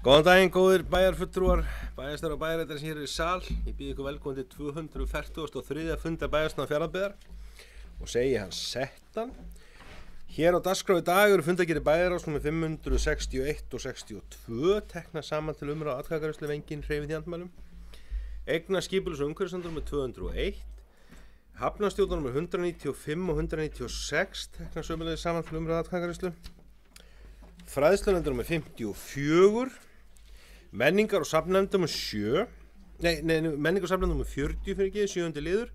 Góðan daginn, góðir bæjarfulltrúar, bæjarstjórar og bæjarreitar sem hér í sal. Ég býð ykkur velkomin til 243. fundar bæjarstjórnar Fjarðabyggðar og segi hann settan. Hér á dagskrá í dag eru fundargerðir bæjarráðs nr. 561 og 62 tekna saman til umræðu og atkvæðagreiðslu við engin hreyfið í andmælum. Eignaskipulags- og umhverfisnefndar nr. 201, hafnarstjórnar nr. 195 og 196 tekna sömuleiðis saman til umræðu og atkvæðagreiðslu. Fræðslunefndar nr. 54, menningar- og safnanefndar nr. 7, menningar- og safnanefndar nr. 40 fyrir ekki, 7. liður,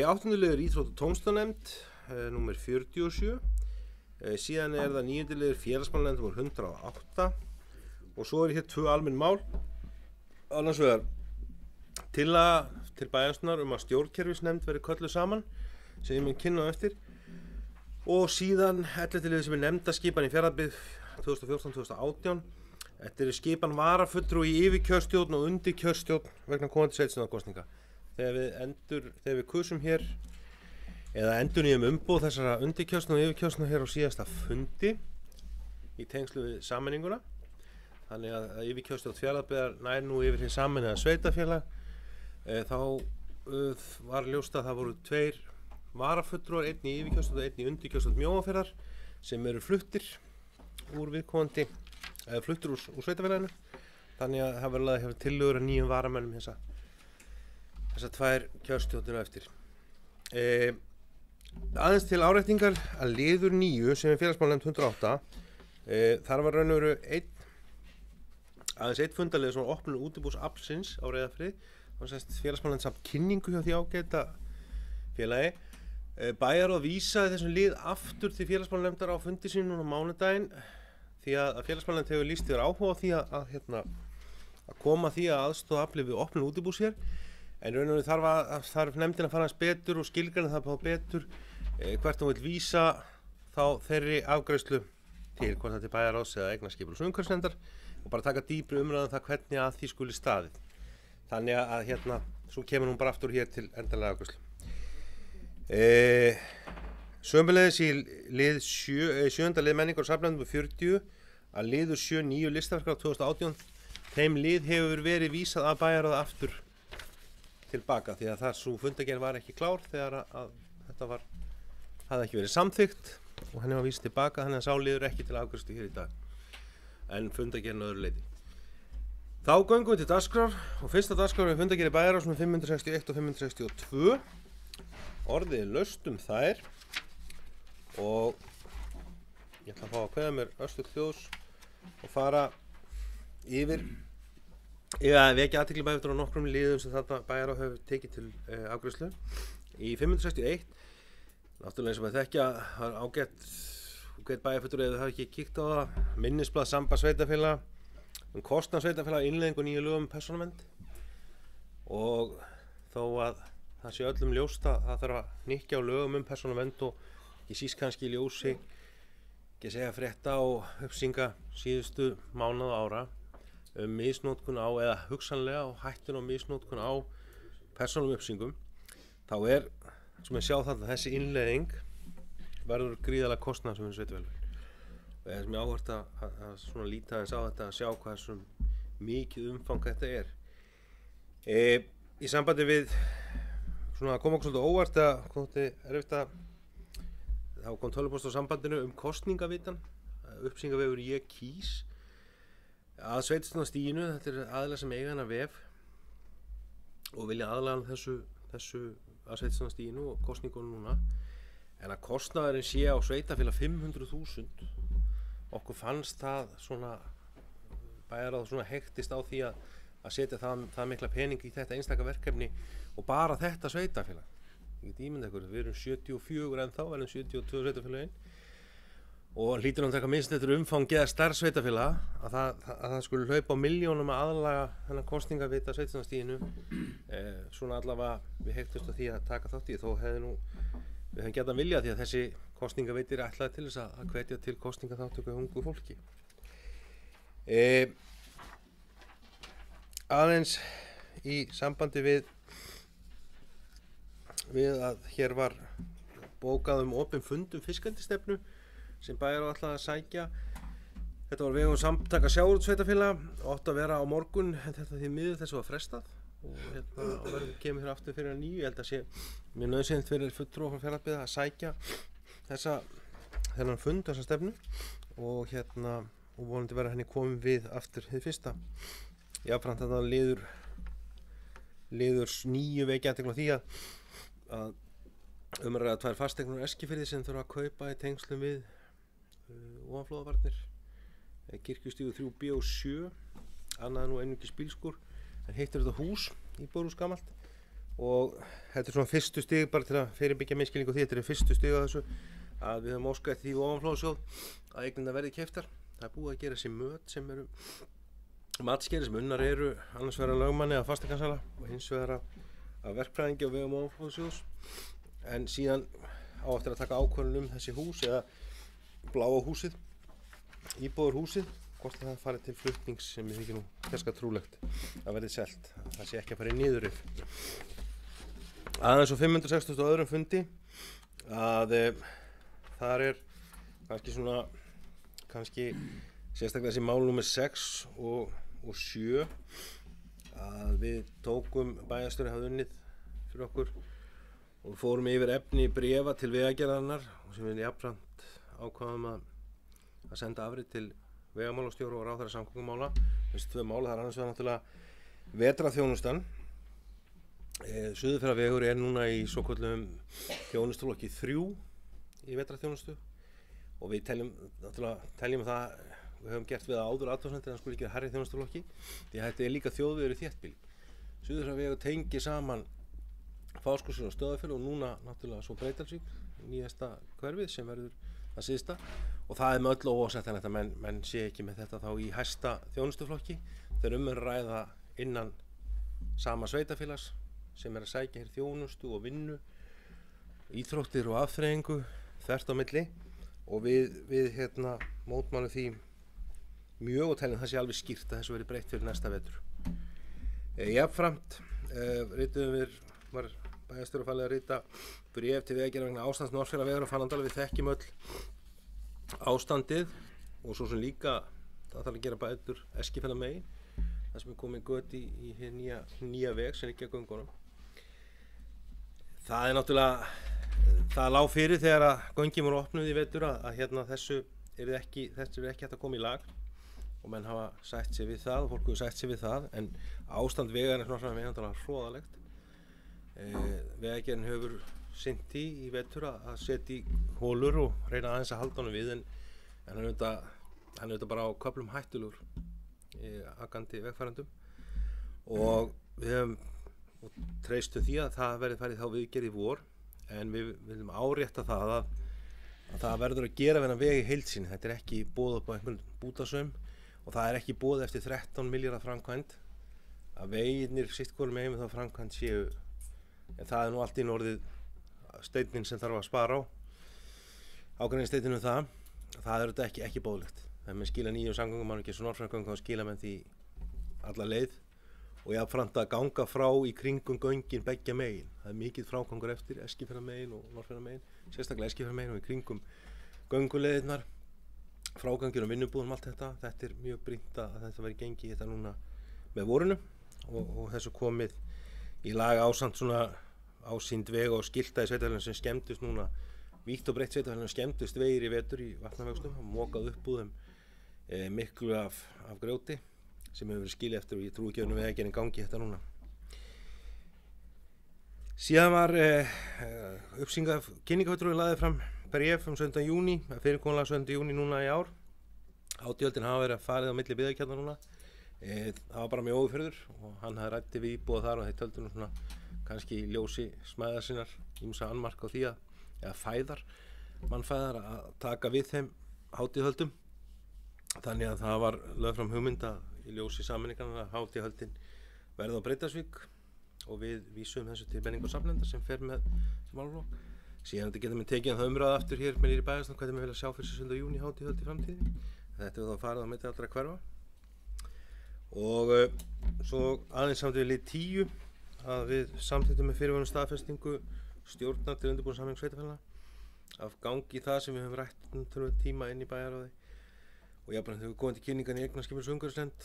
8. liður íþrótt- og tónlistanefnd nr. 47, síðan er það 9. liður félagsmálanefnd nr. 108 og svo er hér 2 almenn mál, annars vegar tillaga til bæjarstjórnar að stjórnkerfisnefnd verði kölluð saman sem ég mun kynna á eftir. Og síðan 11. liður sem er nefndaskipan í Fjarðabyggð 2014-2018. Þetta er skipan varafulltrúa í yfirkjörstjórn og undirkjörstjórn vegna komandi sveitarstjórnarkosninga. Þegar við kusum hér eða endurnýjum umboð þessara undirkjörstjórn og yfirkjörstjórn hér á síðasta fundi í tengslu við sameininguna. Þannig að yfirkjörstjórn Fjarðabyggðar nær nú yfir hið sameinaða sveitarfélag. Þá var ljóst að það voru 2 varafulltrúar, einn í yfirkjörstjórn og einn í undirkjörstjórn Mjóafjarðar sem eru fluttir úr viðkomandi, eða fluttir úr sveitarfélaginu. Þannig að það verður lagðið hefur tillögur að nýjum varamönnum þessar 2 kjörstjórnir á eftir. Aðeins til áréttingar að liður 9 sem er félagsmálanefnd 108, þar var raun og veru aðeins einn fundarliður sem var opnun útibús aflsins á Reyðarfirði. Það var semst félagsmálanefnd samt kynningu hjá því ágæta félagi. Bæjarráð vísaði þessum lið aftur til félagsmálanefndar á fundi sínu núna á mánudaginn því að félagsmálanefnd hefur lýst yfir áhuga á því að koma því að aðstoða afli við opnun útibús hér. En raun og veru þarf nefndin að fara aðeins betur og skilgreina það á betur hvert hún vill vísa þá þeirri afgreiðslu til hvort það til bæjarráðs eða eignaskipulags- og umhverfisnefndar og bara taka dýpri umræðu það hvernig að því skuli staðið. Þannig að svo kemur hún bara aftur hér til endanlega afgreiðslu. Sömuleiðis í lið 7. lið menningar- og safnanefndar 40 að liður 7 nýju listaverkar á 2018, þeim lið hefur verið vísað að bæjarráði aftur tilbaka því að svo fundargerð var ekki klár þegar að þetta hafði ekki verið samþykkt og henni var vísað tilbaka, þannig að sá liður ekki til afgreiðslu hér í dag en fundargerðin öðru leyti. Þá göngum við til dagskrár og fyrsta dagskrár er fundargerð bæjarráðs nr. 561 og 562. Orðið er laust þær og ég ætla að fá að kveða mér örstutt hljóðs og fara yfir vekja athygli bæjarstjóra á nokkrum liðum sem þetta bæjarráð hefur tekið til afgreiðslu. Í 561, náttúrulega eins og maður þekkja, það er ágætt bæjarfulltrúi ef það hafi ekki kíkt á það, minnisblað samband sveitarfélaga kostnað sveitarfélaga innleiðingu nýju lögum um persónuvernd og þó að það sé öllum ljóst að það þarf að hnykkja á lögum um persónuvernd og ekki síst kannski í ljósi ekki segja frétta og upplýsinga síðustu mánaða og ára misnotkun á eða hugsanlega og hættun á misnotkun á persónulegum upplýsingum, þá sem við sjá þarna þessi innleiðing verður gríðarlega kostnað sem sveitarfélag. Og það sem ég áhvert að svona líta aðeins á þetta að sjá hvað svo mikið umfang þetta er. Í sambandi við svona kom okkur svolítið óvart þá kom tölvupóst á sambandinu kosningavitan, upplýsingavegur Ég kýs að sveitarstjórnarstiginu, þetta er aðilar sem eiga þennan vef og vilja aðlaga þessu að sveitarstjórnarstiginu og kosningunum núna, en að kostnaðurinn sé á sveitarfélag 500.000. Okkur fannst það svona bæjarráð svona hektist á því að setja það mikla pening í þetta einstaka verkefni og bara þetta sveitarfélag. Ég get ímyndað ykkur, við erum 74 ennþá, við erum 72 sveitarfélagin og hlýtur að taka minnst eftir umfangi eða stærð sveitarfélaga að það skulle hlaupa á milljónum að aðlaga þennan kosningavita sveitarstjórnarstiginu. Svona allavega við hektust á því að taka þátt í, þó við hefum gætan viljað því að þessi kosningaveitir er ætlaði til þess að hvetja til kosningaþátttöku ungu fólki. Aðeins í sambandi við að hér var bókað opinn fund fiskeldisstefnu sem bæjarráð ætlaði að sækja Þetta var vegum samtaka sjávarútvegssveitarfélaga, átti að vera á morgun en þetta því miður þessu var frestað og verður kemur hér aftur fyrir 9. Ég held að sé mjög nauðsynlegt fyrir fulltrúa frá Fjarðabyggð að sækja þennan fund, þessa stefnu og og vonandi verður henni komið við aftur hið fyrsta. Jafnframt þetta liður 9 vekja athygli á því að að ræða 2 fasteignir á Eskifirði sem þurfa að kaupa í tengslum við ofanflóðavarnir. Kirkjustígur 3B og 7, annað nú einungis bílskúr, en hitt þetta hús, íbúðarhús gamalt og þetta svona fyrstu stig bara til að fyrirbyggja misskilningu á því, þetta fyrstu stig á þessu að við höfum óskað því ofanflóðasjóð að eignirnar verði keyptar. Það er búið að gera þessi möt sem eru matskeri sem unnar eru annars vegar lögmanni að fasteignasala og hins vegar að verkfræðingi á vegum ofanflóðasjóðs, en síðan á eftir að taka ákvörðun þessi hús eða bláa húsið, íbúðarhúsið, hvort það farið til flutnings sem ég þykir nú fjarska trúlegt að verði selt, það sé ekki að fara í niðurrif. Aðeins á 560 öðrum fundi að þar kannski sérstaklega þessi mál númer 6 og 7 að við tókum bæjarstjóri hafði unnið fyrir okkur og fórum yfir efni bréfa til Vegagerðarinnar og sem við jafnframt ákváðum að senda afrið til vegamálastjóra og ráðherra samgöngumála. Þessi 2 mál, það er annars vegar náttúrulega vetrarþjónustan. Suðurfjarðarvegur er núna í svokölluðum þjónustuflokki 3 í vetrarþjónustu og við teljum það, við höfum gert við áður athugasemdir að hann skuli ekki hærri þjónustuflokki því að þetta er líka þjóðvegur í þéttbýli. Suðurfjarðarvegur tengir saman Fáskrúðsfjörð og Stöðvarfjörð og núna náttúrulega svo Breiðdalsvík, nýjasta hverfið sem verður það síðasta og það er með öllu óásættanlegt að menn sé ekki með þetta þá í hæsta þjónustuflokki þegar er ræða innan sama sveitafélags sem er að sækja hér þjónustu og vinnu, íþróttir og afþreyingu þvert á milli og við mótmælum því mjög og teljum það sé alveg skýrt að þessu verið breytt fyrir næsta vetur. Jafnframt var bæjarstjóri falið að rita bréf til Vegagerðar vegna ástands Norðfjarðarvegar og Fannadal. Við þekkjum öll ástandið og svo sem líka það þarf að gera bætur Eskifjarðarmegin þar sem er komið göt í nýja veg sem liggja göngunum. Það er náttúrulega það lá fyrir þegar að göngin voru opnuð í vetur að þessu er ekki hægt að koma í lag og menn hafa sætt sig við það og fólk hefur sætt sig við það en ástand vegarins Norðfjarðarmegin er náttúrulega hroðalegt. Vegagerðin hefur sinnt í vetur að setja í hólur og reyna aðeins að halda honum við en hann er auðvitað bara á köflum hættulegur akandi vegfarendum og við höfum treystum því að það verði farið þá viðgerð í vor en við viljum árétta það að það verður að gera við þennan veg í heild sinni. Þetta er ekki boðið upp á einhvern bútasaum og það er ekki boðið eftir 13 milljarða framkvæmd að vegirnir sitt hvorum megin við þá framkvæmd séu en það er nú allt í orðið steinninn sem þarf að spara á ágreiningssteinninn það er þetta ekki boðlegt. Þegar menn skila nýjum samgöngumannvirkjum eins og Norðfjarðargöng þá skila menn því alla leið og jafnframt að ganga frá í kringum göngin beggja megin. Það er mikið frágangur eftir Eskifjarðarmegin og Norðfjarðarmegin, sérstaklega Eskifjarðarmegin og í kringum gönguleiðirnar, frágangir og vinnubúðum allt þetta. Þetta er mjög brýnt að þetta verði gengið þetta núna með vorinu og þessu komið í lag ásamt svona ásýnd veg og skilta í sveitarfélaginu sem skemmdust núna vítt og breytt sveitarfélaginu skemmdust vegir í vetur í vatnavöxtum og mokað upp úr þeim miklu af grjóti sem hefur verið skilið eftir og ég trúi ekki að Vegagerðin gangi þetta núna. Síðan var kynningarfulltrúi lagði fram bréf 17. júní, fyrirkomulag 17. júní núna í ár. Hátíðhöldin hafa verið að farið á milli byggðakjarna núna. Það var bara mjög ófjörður og hann hafði rætti við íbúa þar og þeir töldu nú svona kannski í ljósi smæðar sinnar ýmsa annmark á því eða mannfæðar að taka við þeim hátíðhöldum. Þannig að það var lögð fram hugmynd í ljósi sameiningarnar að hátíðhöldin verði á Breiðdalsvík og við vísum þessu til menningar og safnenda sem fer með sem málaflokk. Síðan þetta getum við tekið það umræða aftur hér með nýri bæjarstjórn hvernig við vilja sjá fyrir 17. júní hátíðhöld í framtíðinni. Þetta hefur þá farið á milli allra hverfa. Og svo aðeins samt við lið 10 að við samþykktum með fyrirvörum staðfestingu stjórnar til undirbúins sameiningar sveitarfélaga af gangi það sem við höfum rætt tíma inn í bæjarráði og jafnframt hefur komið til kynningan í eignarskipulags- og umhverfisnefnd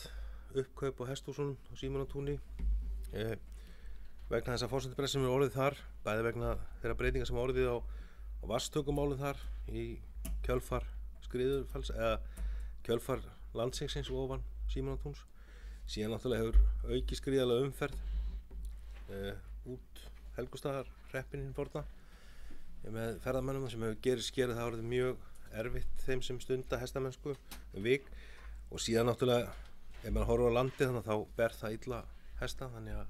uppkaup á hesthúsunum á Símonartúni vegna þess að forsendubrests sem er orðið þar, bæði vegna þeirra breytinga sem orðið á vatnstökumálum þar í kjölfar skriðufalls eða kjölfar landsingsins ofan Símonartúns. Síðan náttúrulega hefur aukist gríðarlega umferð út Helgustaðar hreppinn forna með ferðamönnum sem hefur skerið það orðið mjög erfitt þeim sem stunda hestamennsku vik, og síðan náttúrulega ef maður horfir á landið þannig þá ber það illa hesta, þannig að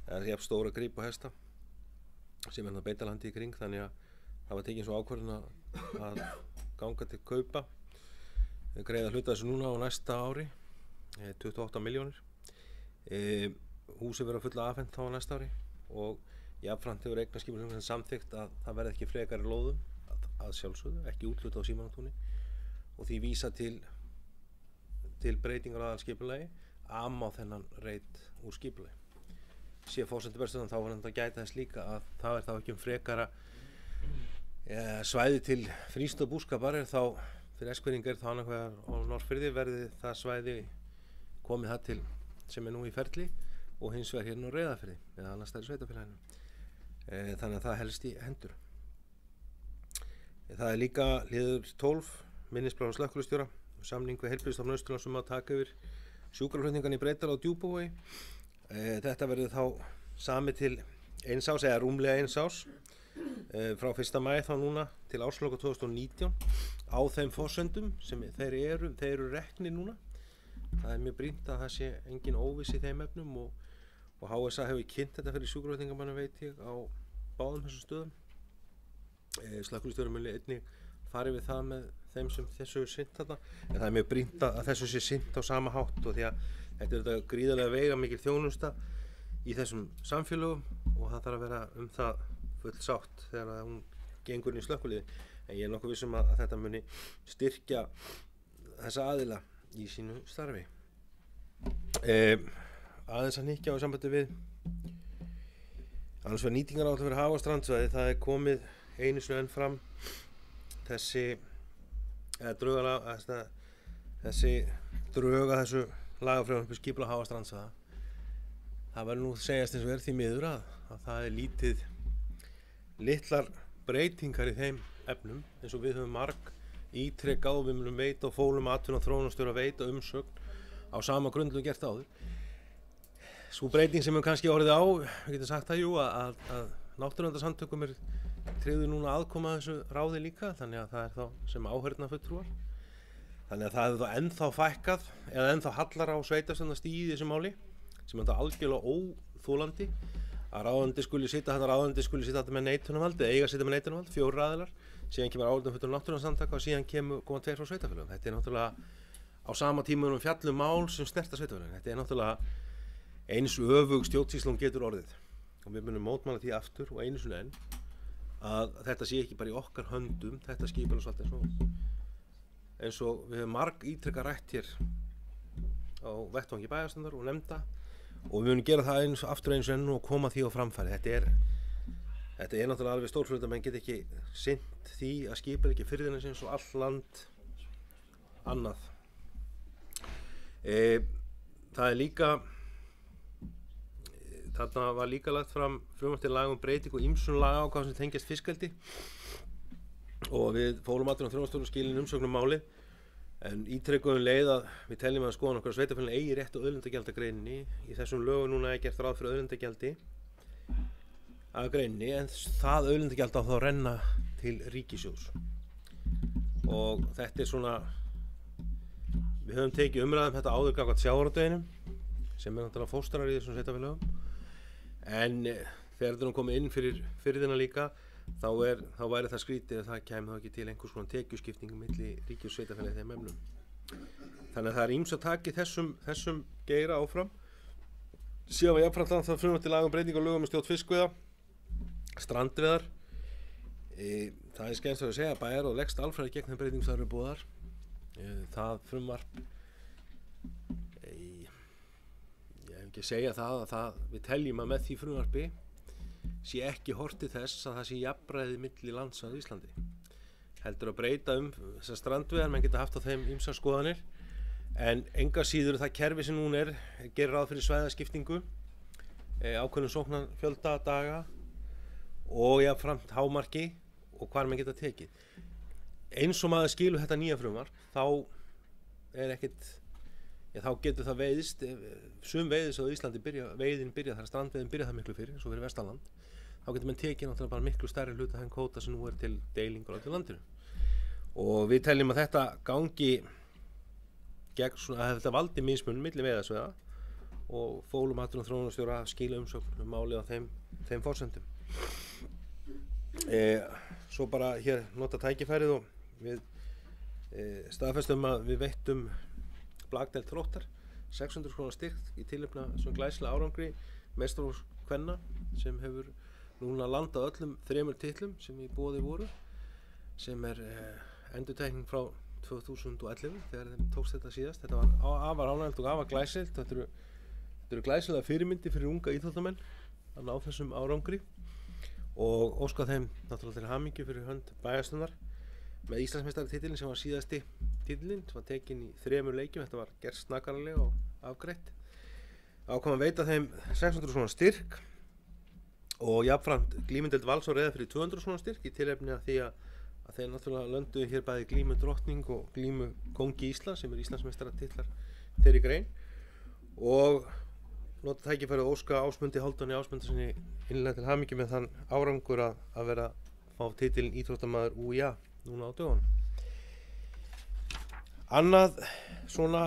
það er jafn stóra gríp á hesta sem er beita landi í kring, þannig að það var tekið svo ákvörðun að ganga til kaupa, greiða hluta þessu núna á næsta ári 28 milljónir. Húsið verður að fulla afhent þá á næsta ári og jafnframt hefur eignarskipulagsnefndin samþykkt að það verði ekki frekari lóðum að sjálfsögðu, ekki úthlutað á Símonartúni, og því vísa til breytingar á aðalskipulagi á þennan reit úr skipulagi. Sé forsendubrestur þá var þetta að gæta þess líka að það er þá ekki frekara svæði til frístund og búskapar, er þá fyrir Eskfirðinga þá annarkvegar á Norðfirði verði það svæði komið það til sem er nú í ferli og hins vegar hérna á Reyðarfirði eða annars stærri sveitarfélaginu. Þannig að það helst í hendur. Það er líka liður 12 minnisblað frá slökkviliðsstjóra samning við Heilbrigðisstofnun Austurlands að taka yfir sjúkraflutningan í Breiðdal á Djúpavogi. Þetta verður þá samið til eins árs eða rúmlega eins árs frá 1. maí þá núna til ársloka 2019 á þeim forsendum sem þeir eru reknir núna. Það er mjög brýnt að það sé engin óviss í þeim efnum og HSA hefur kynnt þetta fyrir sjúkraflutningamanna veit ég á báðum þessum stöðum. Slökkviliðsstjóri muni einnig farið við það með þeim sem þessu er sinnt þarna, en það er mjög brýnt að þessu sé sinnt á sama hátt og því að þetta er þetta gríðarlega veigamikil þjónusta í þessum samfélögum og það þarf að vera það full sátt þegar hún gengur inn í slökkviliði, en ég er nokkuð viss að þetta muni styrkja þessa aðila í sínu starfi. Aðeins að hnykkja á sambandi við annars vegar nýtingaráætlun fyrir haf- og strandsvæði. Það er komið einu sinni enn fram þessi drög að þessu lagafrumvarpi skipulag haf- og strandsvæða. Það verður nú segjast eins og því miður að það er litlar breytingar í þeim efnum, eins og við höfum ítrekað og við munum veita og fólum atvinnu- og þróunarstjóra veita umsögn á sama grundu gert áður. Sú breyting sem við kannski orðið á, við getum sagt það að náttúruverndarsamtökum er tryggður núna aðkoma að þessu ráði líka, þannig að það er þá sem áheyrnarfulltrúar. Þannig að það hefur þá ennþá fækkað eða ennþá hallar á sveitarstjórnarstigið í þessu máli, sem er þetta algjörlega óþolandi að ráðuneyti skuli sitja þetta með neitunarvald eða eiga að sitja með neitunarvald, 4 aðilar, síðan kemur áheyrnarfulltrúar náttúruverndarsamtaka og síðan koma 2 frá sveitarfélögum. Þetta er náttúrulega á sama tíma fjallum mál sem snerta sveitarfélögin. Þetta er náttúrulega eins öfug stjórnsýslan getur orðið og við munum mótmæla því aftur og einu sinni enn að þetta sé ekki bara í okkar höndum, þetta skipulagsvald eins og við höfum ítrekað rætt hér á vettvangi bæjarstjórnar og nefnda og við munum gera það aftur eins og enn og koma því á framfæri. Þetta er náttúrulega alveg stórflöld að menn get ekki sinnt því að skipa ekki firðina eins og all land annað. Það er líka Þarna var líka lagt fram frumvarp til laga breytingu og ýmsum lagaákvæðum sem tengjast fiskeldi og við fólum atvinnu- og þróunarstjóra skilin umsögnum málið, en ítrekuðum leið að við teljum að skoða okkur sveitarfélagin eigi rétt á auðlindagjaldagreinni. Í þessum lögum núna er gert ráð fyrir auðlindagjaldi af greinni, en það auðlindagjald á þá að renna til ríkissjóðs og þetta er svona, við höfum tekið umræðum þetta áður gagnvart sjávarútveginum sem er náttúrulega fóstrar í þessum sveitarfélögum. En þegar þetta komið inn fyrir firðina líka þá væri það skrítið að það kæmi þá ekki til einhvers konar tekjuskipting milli ríkis og sveitarfélaga í þeim efnum. Þannig að það er ýmsa taki þessum geira áfram. Síðan var jafnframt það frumvarp til laga breytingu á lögum um stjórn fiskveiða, strandveiðar. Það er skemmst að segja að bæjarráð leggst alfarið gegn þeim breytingum sem eru boðaðar. Það frumvarp ekki segja að við teljum að með því frumvarpi sé ekki horft til þess að það sé jafnræði milli landsvæða á Íslandi. heldur að breyta þessar strandveiðar, menn geta haft á þeim ýmsar skoðanir, en enga síður það kerfi sem núna gerir ráð fyrir svæðaskiptingu, ákveðnum sóknarfjölda daga og jafnframt hámarki og hvar menn geta tekið. Eins og maður skilur þetta nýja frumvarp, þá getur það veiðist, sum veiðis á Íslandi veiðin byrja þar, strandveiðin byrja það miklu fyrir, eins og fyrir Vestanland, þá getur menn tekið náttúrulega bara miklu stærri hluta þenn kvóta sem nú til deilingur á öllu landinu. Og við teljum að þetta gangi gegn svona, að þetta valdi mismunum milli veiðasvæða og fólum atvinnu- og þróunarstjóra að skila umsögn málið á þeim forsendum. Svo bara hér nota tækifærið og við staðfestum að við veittum Blagdeild Þróttar 600 króna styrk í tilefni af svona glæsilega árangri meistaraflokks kvenna sem hefur núna landað öllum 3 titlum sem í boði voru, sem endurtekning frá 2011 þegar þeim tókst þetta síðast. Þetta var afar ánægjulegt og afar glæsilegt. Þetta eru glæsilega fyrirmyndi fyrir unga íþróttamenn að ná þessum árangri og óska þeim náttúrulega til hamingju fyrir hönd bæjarstjórnar með Íslandsmeistaratitilinn sem var síðasti titillinn, sem var tekinn í 3 leikjum. Þetta var gert snakkaralega og afgreitt. Ákvað að veita þeim 600 króna styrk og jafnframt Glímudeild Vals og Reyðarfirði 200 króna styrk í tilefni af því að þeir náttúrulega lönduðu hér bæði Glímu drottning og Glímu kóngi Íslands sem Íslandsmeistaratitlar þeirri grein, og nota tækifærið og óska Ásmundi Hálfdáni Ásmundarsyni innlega til hamingju með þann árangur að vera fá titilinn íþróttamaður UIA núna á dögunum. Annað svona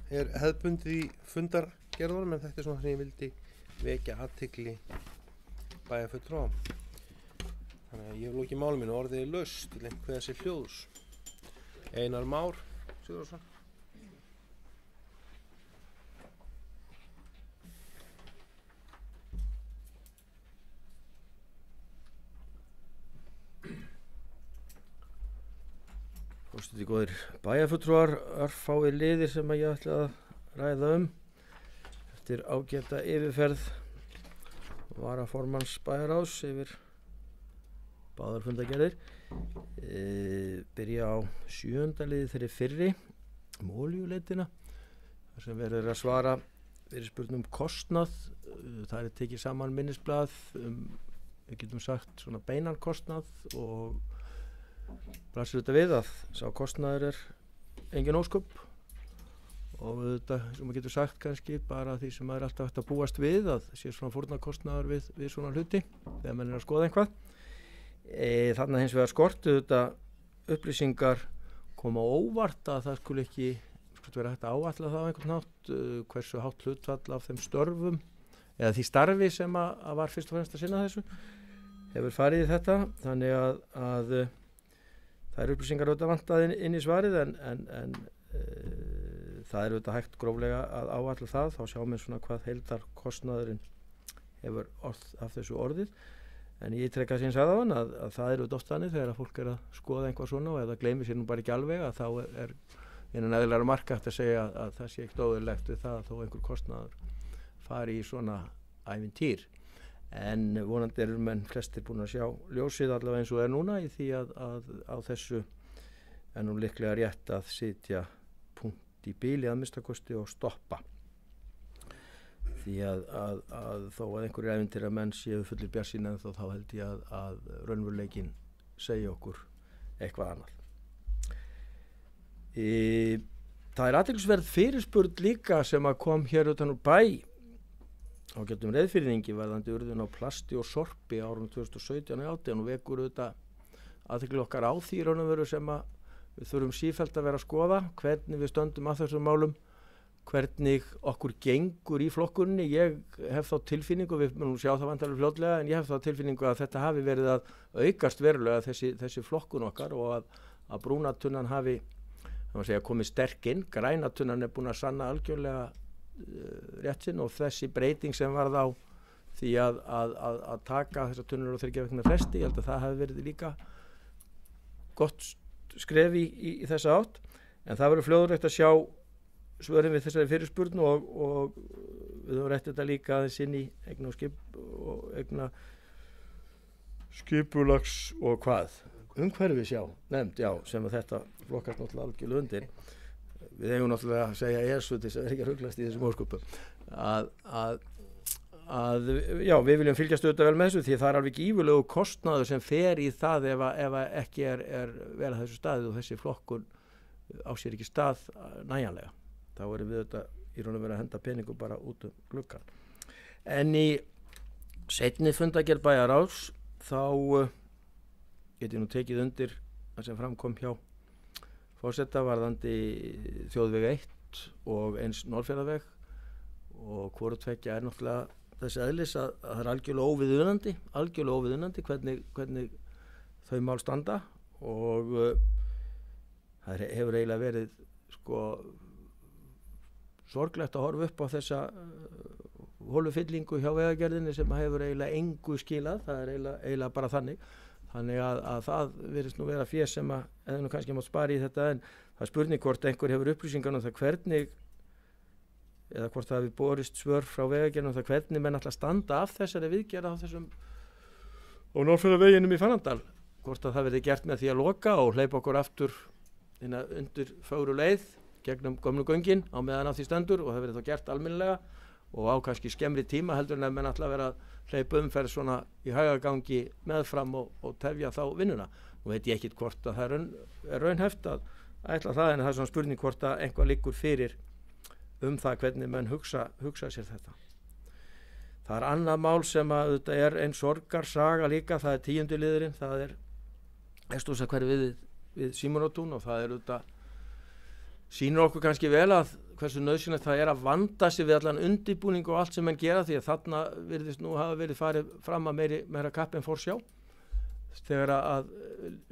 hefðbundið í fundargerðunum, en þetta svona sem ég vildi vekja athygli bæjarfulltrúa. Þannig að ég hef lokið máli mínu, orðið laust til einhverja sér hljóðs. Einar Már Sigurðarson. Forseti góðir bæjarfulltrúar, örfáir liðir sem ég ætla að ræða eftir ágæta yfirferð varaformanns bæjarráðs yfir báðar fundargerðir. Byrja á 7. liði þeirri fyrri olíuleitina, þar sem verður að svara fyrirspurnum kostnað. Það tekið saman minnisblað við getum sagt svona beinan kostnað, og blasir þetta við að sá kostnaður engin ósköp, og þetta sem maður getur sagt kannski bara því sem maður alltaf hægt að búast við, að sé svona fórnarkostnaður við svona hluti þegar mann að skoða einhvað. Þannig hins vegar skortu þetta upplýsingar koma óvart að það skuli ekki vera hægt að áætla það á einhvern hátt, hversu hátt hlutfall af þeim störfum eða því starfi sem að var fyrst og fremst að sinna þessu hefur farið í þetta. Þannig að það eru upplýsingar auðvitað vantað inn í svarið, en það er auðvitað hægt gróflega að áætla það. Þá sjáum við svona hvað heildarkostnaðurinn hefur af þessu orðið. En ég ítreka sem ég sagði á hann að það er auðvitað oft þannig þegar að fólk að skoða einhvað svona, og ef það gleymir sér nú bara ekki alveg, að þá innan eðlilegra marka hægt að segja að það sé ekkert óðurlegt við það að þó einhver kostnaður fari í svona ævintýr. En vonandi eru menn flestir búin að sjá ljósið allavega eins og núna í því að á þessu nú líklega rétt að sitja punkt í bíli að minnstakosti og stoppa. Því að þó að einhverjir ævintýra menn séu fullir bjartsýni en þá held ég að raunveruleikinn segja okkur eitthvað annað. Það er athyglisverð fyrirspurn líka sem að kom hér utan úr bæ á getum Reyðfirðingi varðandi urðun á plasti og sorpi árunum 2017 og 2018, og vekur auðvitað athygli okkar á því raunveru sem að við þurfum sífellt að vera að skoða, hvernig við stöndum að þessum málum, hvernig okkur gengur í flokkunni. Ég hef þá tilfinningu, við munum sjá það vantarlega fljótlega, en ég hef þá tilfinningu að þetta hafi verið að aukast verulega þessi flokkun okkar, og að brúnatunnan hafi komið sterk inn. Grænatunnan búin að sanna algjörlega rétt sinn, og þessi breyting sem varð á því að taka þessar tunnur og 3 vikna fresti, ég held að það hafi verið líka gott skref í þessa átt. En það verður fljóðlegt að sjá svörin við þessari fyrirspurn, og við höfum rætt þetta líka aðeins inn í eigna skipulags og hvað umhverfis nefnd, sem að þetta flokkast náttúrulega algjörlega undir. Við eigum náttúrulega að segja ESU til þess að vera ekki að ruglast í þessum óskupum að við viljum fylgjast auðvitað vel með þessu því það er alveg gífurlegu kostnaður sem fer í það ef ekki er vel að þessu staði og þessi flokkun á sér ekki stað nægjanlega. Þá erum við auðvitað í raun og veru að henda peningum bara út gluggann. En í seinni fundagerð bæjarráðs þá get ég nú tekið undir það sem framkom hjá forseta varðandi þjóðveg 1 og eins Norðfjarðarveg og hvoru tveggja er náttúrulega þessi eðlis að það er algjörlega óviðunandi hvernig þau mál standa og það hefur eiginlega verið sorglegt að horfa upp á þessa holufyllingu hjá vegagerðinni sem hefur eiginlega engu skilað, það er eiginlega bara þannig að það virðist nú vera fé sem að eða nú kannski mátt spara í þetta en það er spurning hvort einhver hefur upplýsingar það hvernig eða hvort það hefur borist svör frá vegagerðinni það hvernig menn ætla að standa af þessari viðgerð á þessum og Norðfjarðarveginum í Fannardal hvort að það verði gert með því að loka og hleypa okkur aftur undir fögru leið gegnum gömlu göngin á meðan á því stendur og það verði þá gert almennilega og á kannski skemmri tíma heldur en að menn ætla að vera að hleypa umferð svona í hægagangi meðfram og tefja þá vinnuna. Nú veit ég ekkit hvort að það er raunhæft að ætla það en það er svona spurning hvort að einhvað liggur fyrir það hvernig menn hugsa sér þetta. Það er annað mál sem að þetta er ein sorgarsaga líka, það er 10. liðurinn, það er Hesthúsahverfið við Símonartún og það er þetta sýnir okkur kannski vel að hversu nauðsynlegt það er að vanda sig við allan undirbúning og allt sem menn gera því að þarna virðist nú hafa verið farið fram að meira kapp en forsjá þegar að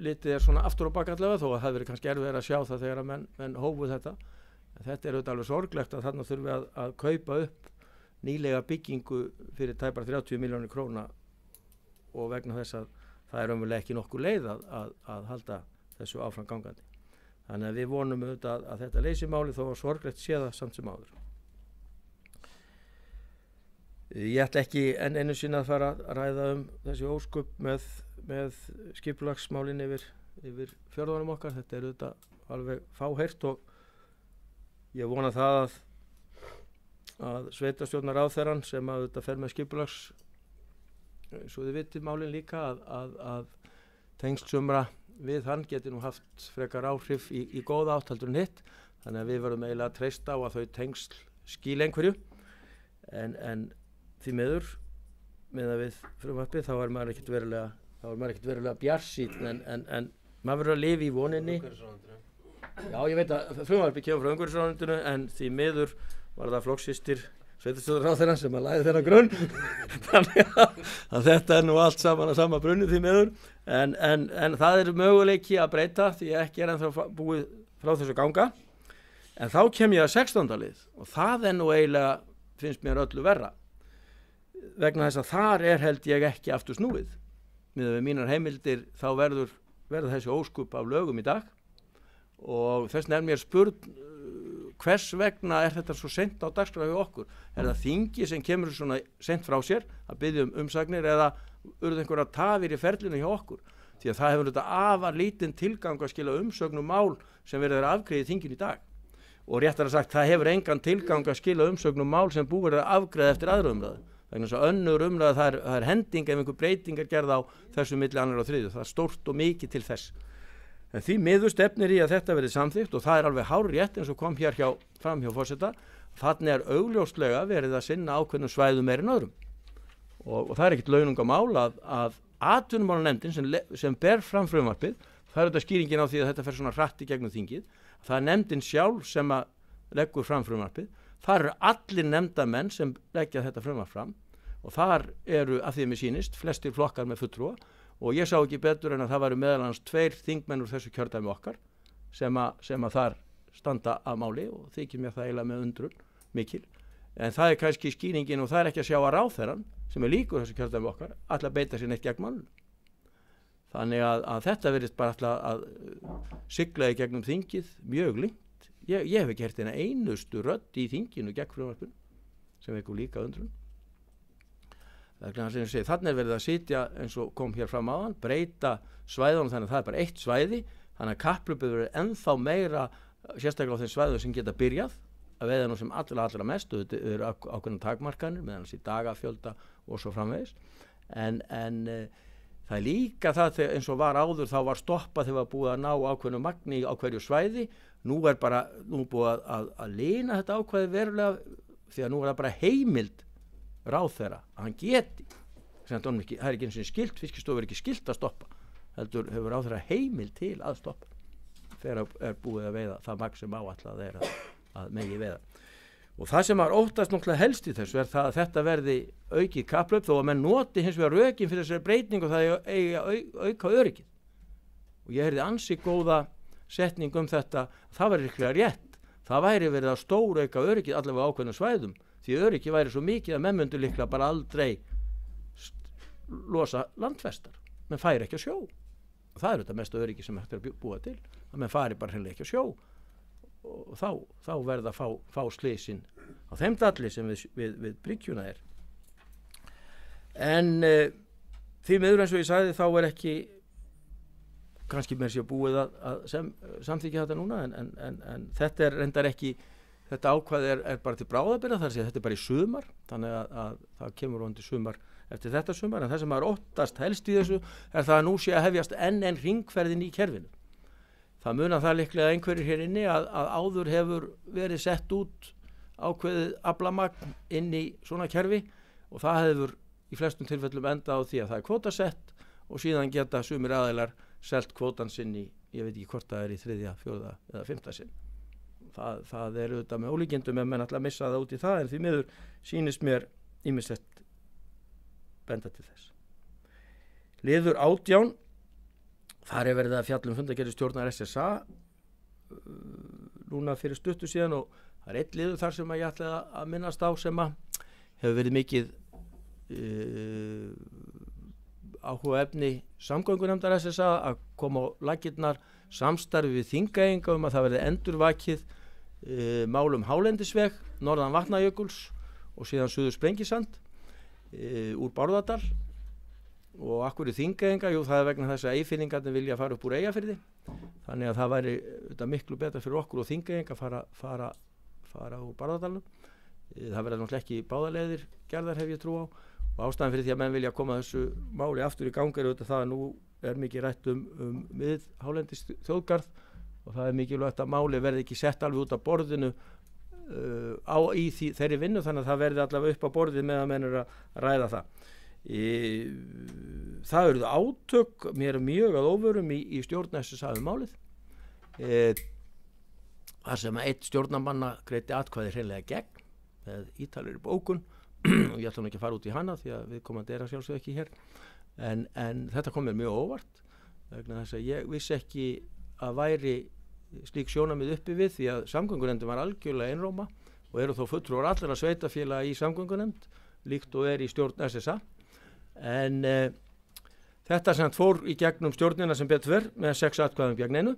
litið er svona aftur og bak allavega þó að það verið kannski erfið að sjá það þegar að menn hófu þetta. En þetta er auðvitað alveg sorglegt að þarna þurfi að kaupa upp nýlega byggingu fyrir tæpar 30 milljónir króna og vegna þess að það er umverulega ekki nokkur leið að halda þessu áfram gangandi. Þannig að við vonum auðvitað að þetta leysi máli þó að sorglegt sé það samt sem áður. Ég ætla ekki enn einu sinni að fara að ræða þessi ósköp með skipulagsmálin yfir fjörðunum okkar. Þetta er auðvitað alveg fáheyrt og ég vona það að sveitarstjórnarráðherrann sem að auðvitað fer með skipulags svo þið vitið málin líka að tengsl sumra við hann geti nú haft frekar áhrif í góða átt heldur en hitt þannig að við verðum eiginlega að treysta á að þau tengsl skila einhverju en því miður með að við frumvarpið þá er maður ekkert verulega bjarsýnn en maður verður að lifa í voninni. Já, ég veit að frumvarpið kemur frá umhverfisráðuneytinu en því miður var það flokkssystir sveitarstjórnarráðherra sem að læði þeirra grunn þannig að þetta er nú allt saman að sama brunni því miður en það er möguleiki að breyta því ekki er ennþá búið frá þessu ganga en þá kem ég að 16. lið og það er nú eiginlega finnst mér öllu verra vegna þess að þar er held ég ekki aftur snúið með mínar heimildir þá verður þessi óskup af lögum í dag og þess vegna er mér spurn hvers vegna er þetta svo seint á dagskrá hjá okkur? Er það þingi sem kemur svona seint frá sér að biðja umsagnir eða urðu einhverja tafir í ferlinu hjá okkur? Því að það hefur þetta afar lítinn tilgang að skila umsögnum mál sem verður afgreiðið þingin í dag. Og réttar að sagt, það hefur engan tilgang að skila umsögnum mál sem búið að afgreiða eftir aðra umræðu. Vegna þess að önnur umræðu það er hending ef einhver breytingar gerð á þessu milli annar og þriðju. Það er stórt og mikið til þess. En því miður stefnir í að þetta verði samþykkt og það er alveg hárrétt eins og kom hér fram hjá forseta. Þannig er augljóslega verið að sinna ákveðnum svæðum meir en öðrum. Og það er ekkert launungamál að atvinnumálanefndin sem ber fram frumvarpið, það er þetta skýringin á því að þetta fer svona hratt í gegnum þingið. Það er nefndin sjálf sem að leggur fram frumvarpið. Það eru allir nefndamenn sem leggja þetta frumvarp fram og þar eru að því mér sýnist flestir flokkar með fulltrúa. Og ég sá ekki betur en að það væru meðal annars 2 þingmenn úr þessu kjördæmi okkar sem að þar standa að máli og þykir mér það eiginlega með undrun mikil. En það er kannski skýringin og það er ekki að sjá að ráðherrann sem er líkur þessu kjördæmi okkar ætla að beita sér neitt gegn málinu. Þannig að þetta virðist bara ætla að sigla í gegnum þingið mjög lengt. Ég hef ekki heyrt eina einustu rödd í þinginu gegn frumvarpinu sem vekur líka undrun. Þannig verið að sitja eins og kom hér fram áðan, breyta svæðunum þannig að það bara eitt svæði, þannig að kapphlaupið verður ennþá meira, sérstaklega á þeim svæðum sem geta byrjað að veiða nú sem allra mest, þetta eru ákveðna takmarkanir meðan þessi dagafjölda og svo framvegis, en það er líka það eins og var áður, þá var stoppað þegar var búið að ná ákveðnu magni á hverju svæði. Nú búið að lina þetta ákveði verulega, því að nú það bara heimild ráðherra að hann geti, það er ekki eins og skilt, Fiskistofu er ekki skilt að stoppa, heldur hefur ráðherra heimild til að stoppa þegar er búið að veiða það magn sem áætlað er að megi veiða. Og það sem var óttast náttúrulega helst í þessu það að þetta verði aukið kapplaup, þó að menn noti hins vegar rökin fyrir þessari breytingu, það eigi að auka öryggið. Og ég heyrði ansi góða setning þetta, það væri líklega rétt, það væri verið að stórauka öryggið allavega ákveðnum svæðum, því öryggið væri svo mikið að menn myndu líklega bara aldrei losa landfestar, menn færi ekki að sjó. Og það er þetta mesta öryggið sem hægt er að búa til, að menn fari bara hreinlega ekki að sjó. Og þá verða að fá slysinn á þeim dalli sem við bryggjuna er. En því miður eins og ég sagði, þá er ekki kannski mér sé búið að samþykja þetta núna, en þetta er reyndar ekki, þetta ákvæði er bara til bráðabirgða, þar sé þetta er bara í sumar, þannig að það kemur undir sumar eftir þetta sumar, en það sem er óttast helst í þessu er það að nú sé að hefjast enn hringferðin í kerfinu. Það munar það líklega einhverjir hér inni að áður hefur verið sett út ákveðið aflamagn inn í svona kerfi, og það hefur í flestum tilfellum enda á því að það er kvótasett og síðan geta sumir aðilar selt kvótan sinn í, ég veit ekki hvort það er í 3., 4. eða 5. sinn. Það er auðvitað með ólíkindum ef menn ætla að missa það út í það, en því miður sýnist mér ýmislegt benda til þess. Liður 18, þar er verið að fjalla fundargerð stjórnar SSA núna fyrir stuttu síðan, og það er einn liður þar sem ég ætla að minnast á sem að hefur verið mikið áhuga efni samgöngunefndar SSA að koma á laggirnar samstarfi við Þingeyinga að það verði endurvakið málum hálendisveg norðan Vatnajökuls og síðan suður Sprengisand úr Bárðardal. Og akkur í Þingeyinga, jú, það er vegna þess að Eyfirðingarnir vilja fara upp úr Eyjafirði, þannig að það væri miklu betra fyrir okkur og Þingeyinga að fara úr Bárðardalnum. Það verða náttúrulega ekki báðaleiðir gerðar, hef ég trú á, og ástæðan fyrir því að menn vilja koma þessu máli aftur í gangi er auðvitað það að nú er mikið rætt miðhálendis þjóðgarð, og það er mikilvægt að máli verði ekki sett alveg út af borðinu í þeirri vinnu, þannig að það verði allavega upp á borðið meðan menn er að ræða það. Það eruð átök, mér er mjög að óvörum í stjórn SSA málið, þar sem einn stjórnarmanna greiddi atkvæði hreinlega gegn með ítalegri bókun og ég ætla nú ekki að fara út í hana því að viðkomandi er að sjálfsögðu ekki hér, en þetta kom mér mjög óvart vegna þess að ég vissi ekki að væri slík sjónarmið uppi við, því að samgöngunefndin var algjörlega einróma og eru þó fulltrúar allra sveitarfélaga í samgöngunefnd líkt og er í stjórn SSA. En þetta sem fór í gegnum stjórnina sem betur ver með 6 atkvæðum gegn einu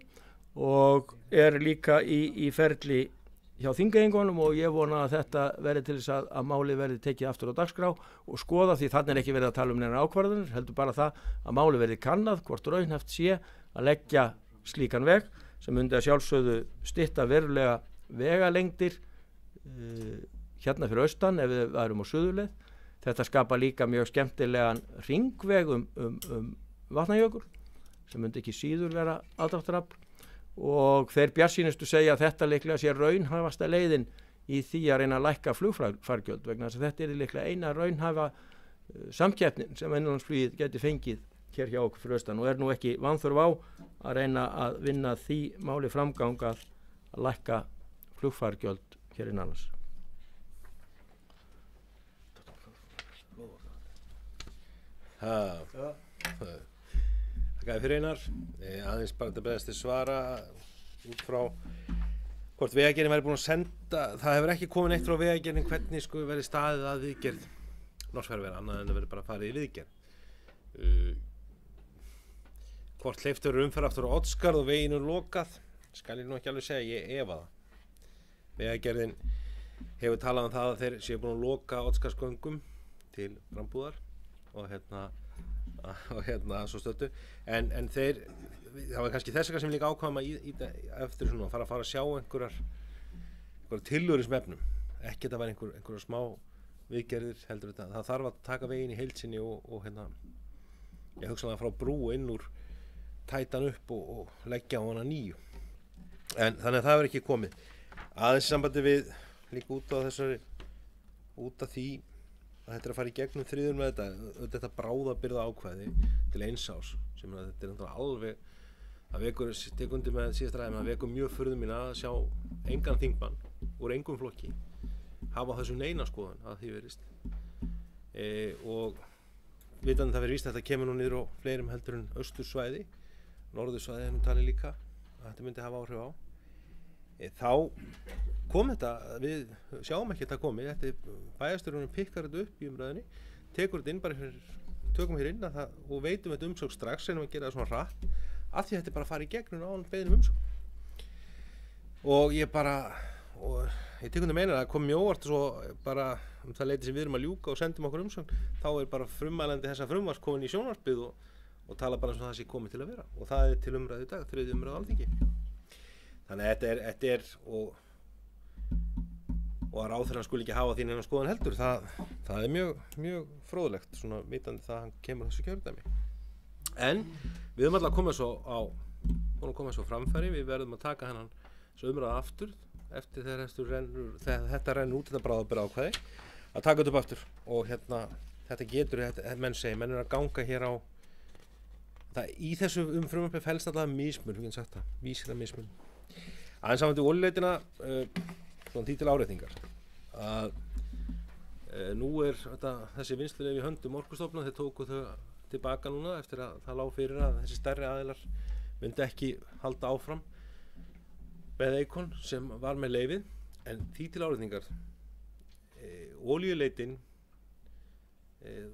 og er líka í ferli hjá Þingeyingunum, og ég vona að þetta verði til þess að máli verði tekið aftur á dagskrá og skoða, því þannig er ekki verið að tala neina ákvarðanir, heldur bara það að máli verði kannað hvort raunhæft sé að leggja slíkan veg sem myndi að sjálfsögðu stytta verulega vegalengdir hérna fyrir austan ef við værum á suðurleið. Þetta skapa líka mjög skemmtilegan hringveg Vatnajökul sem myndi ekki síður vera aðdráttarafl, og þeir bjartsýnustu segja að þetta líklega sé raunhæfasta leiðin í því að reyna að lækka flugfargjöld, vegna þess að þetta er líklega eina raunhæfa samkeppnin sem innanlandsflugið geti fengið hér hjá okkur fyrir austan, og er nú ekki vanþörf á að reyna að vinna því máli framgang að lækka flugfargjöld hér innanlands. Þakka fyrir Einar, aðeins bara til beðast til svara út frá hvort Vegagerðin væri búin að senda, það hefur ekki komið neitt frá Vegagerðin hvernig sko verið staðið að viðgerð Norsfjörðavega annað en að verið bara að fara í viðgerð. Hvort hleypt verður umferð aftur á Oddsskarð og veginu lokað, skal ég nú ekki alveg segja, ég efa það. Vegagerðin hefur talað um það að þeir séu búin að loka Oddsskarðsgöngum til frambúðar svo stöttu en þeir, það var kannski þess sem líka ákvæma eftir svona, fara að sjá einhverjar tillögur í efnum, ekki þetta var einhverjar smá viðgerðir heldur þetta, það þarf að taka veginn í heild sinni og ég hugsaði að frá brú inn úr tætan upp og leggja á hana nýju, en þannig að það verður ekki komið aðeins sambandi við líka út af því að þetta að fara í gegnum þriður með þetta bráðabirgða ákvæði til 1 árs sem þetta alveg það vekur, tek undir með síðasta ræðum, það vekur mjög furðu mín að sjá engan þingmann úr engum flokki hafa þessu neina skoðun að því verist og vitandi það verið víst að þetta kemur nú niður á fleirum heldur en austursvæði, norðursvæði er talið líka að þetta myndi hafa áhrif á þá kom þetta, við sjáum ekki þetta komið, bæjarstjórinn pikkar þetta upp í umræðinni, tekur þetta inn bara tökum hér inn og veitum þetta umsókn strax, reynum að gera það svona hratt af því að þetta bara fari í gegnum án beiðnum umsókn og ég tek undir meina að það kom mjög óvart svo bara það leiti sem við erum að ljúka og sendum okkur umsókn þá bara frumælandi þessa frumvarps komin í sjónvarpið og tala bara eins og það sé komið til að vera og það til umræðu í dag, 3. umræðu á Alþingi þannig að þetta er og að ráðherrann skuli ekki hafa þín hennar skoðun heldur það er mjög fróðlegt svona vitandi það að hann kemur þessu kjördæmi en við höfum alltaf komið svo framfæri við verðum að taka hennan svo umræða aftur eftir þegar þetta rennur út þetta bráðabirgða ákvæði að taka þetta upp aftur og þetta getur menn er að ganga hér á það í þessu frumvarpi felst alltaf mismun við getum sagt það, vísina mismun aðeins saman til olíuleitina svona því til áreitingar að nú þessi vinnsluleyfi í höndum Orkustofnunar þeir tóku þau tilbaka núna eftir að það lá fyrir að þessi stærri aðilar myndi ekki halda áfram með Eikon sem var með leyfið en því til áreitingar olíuleitin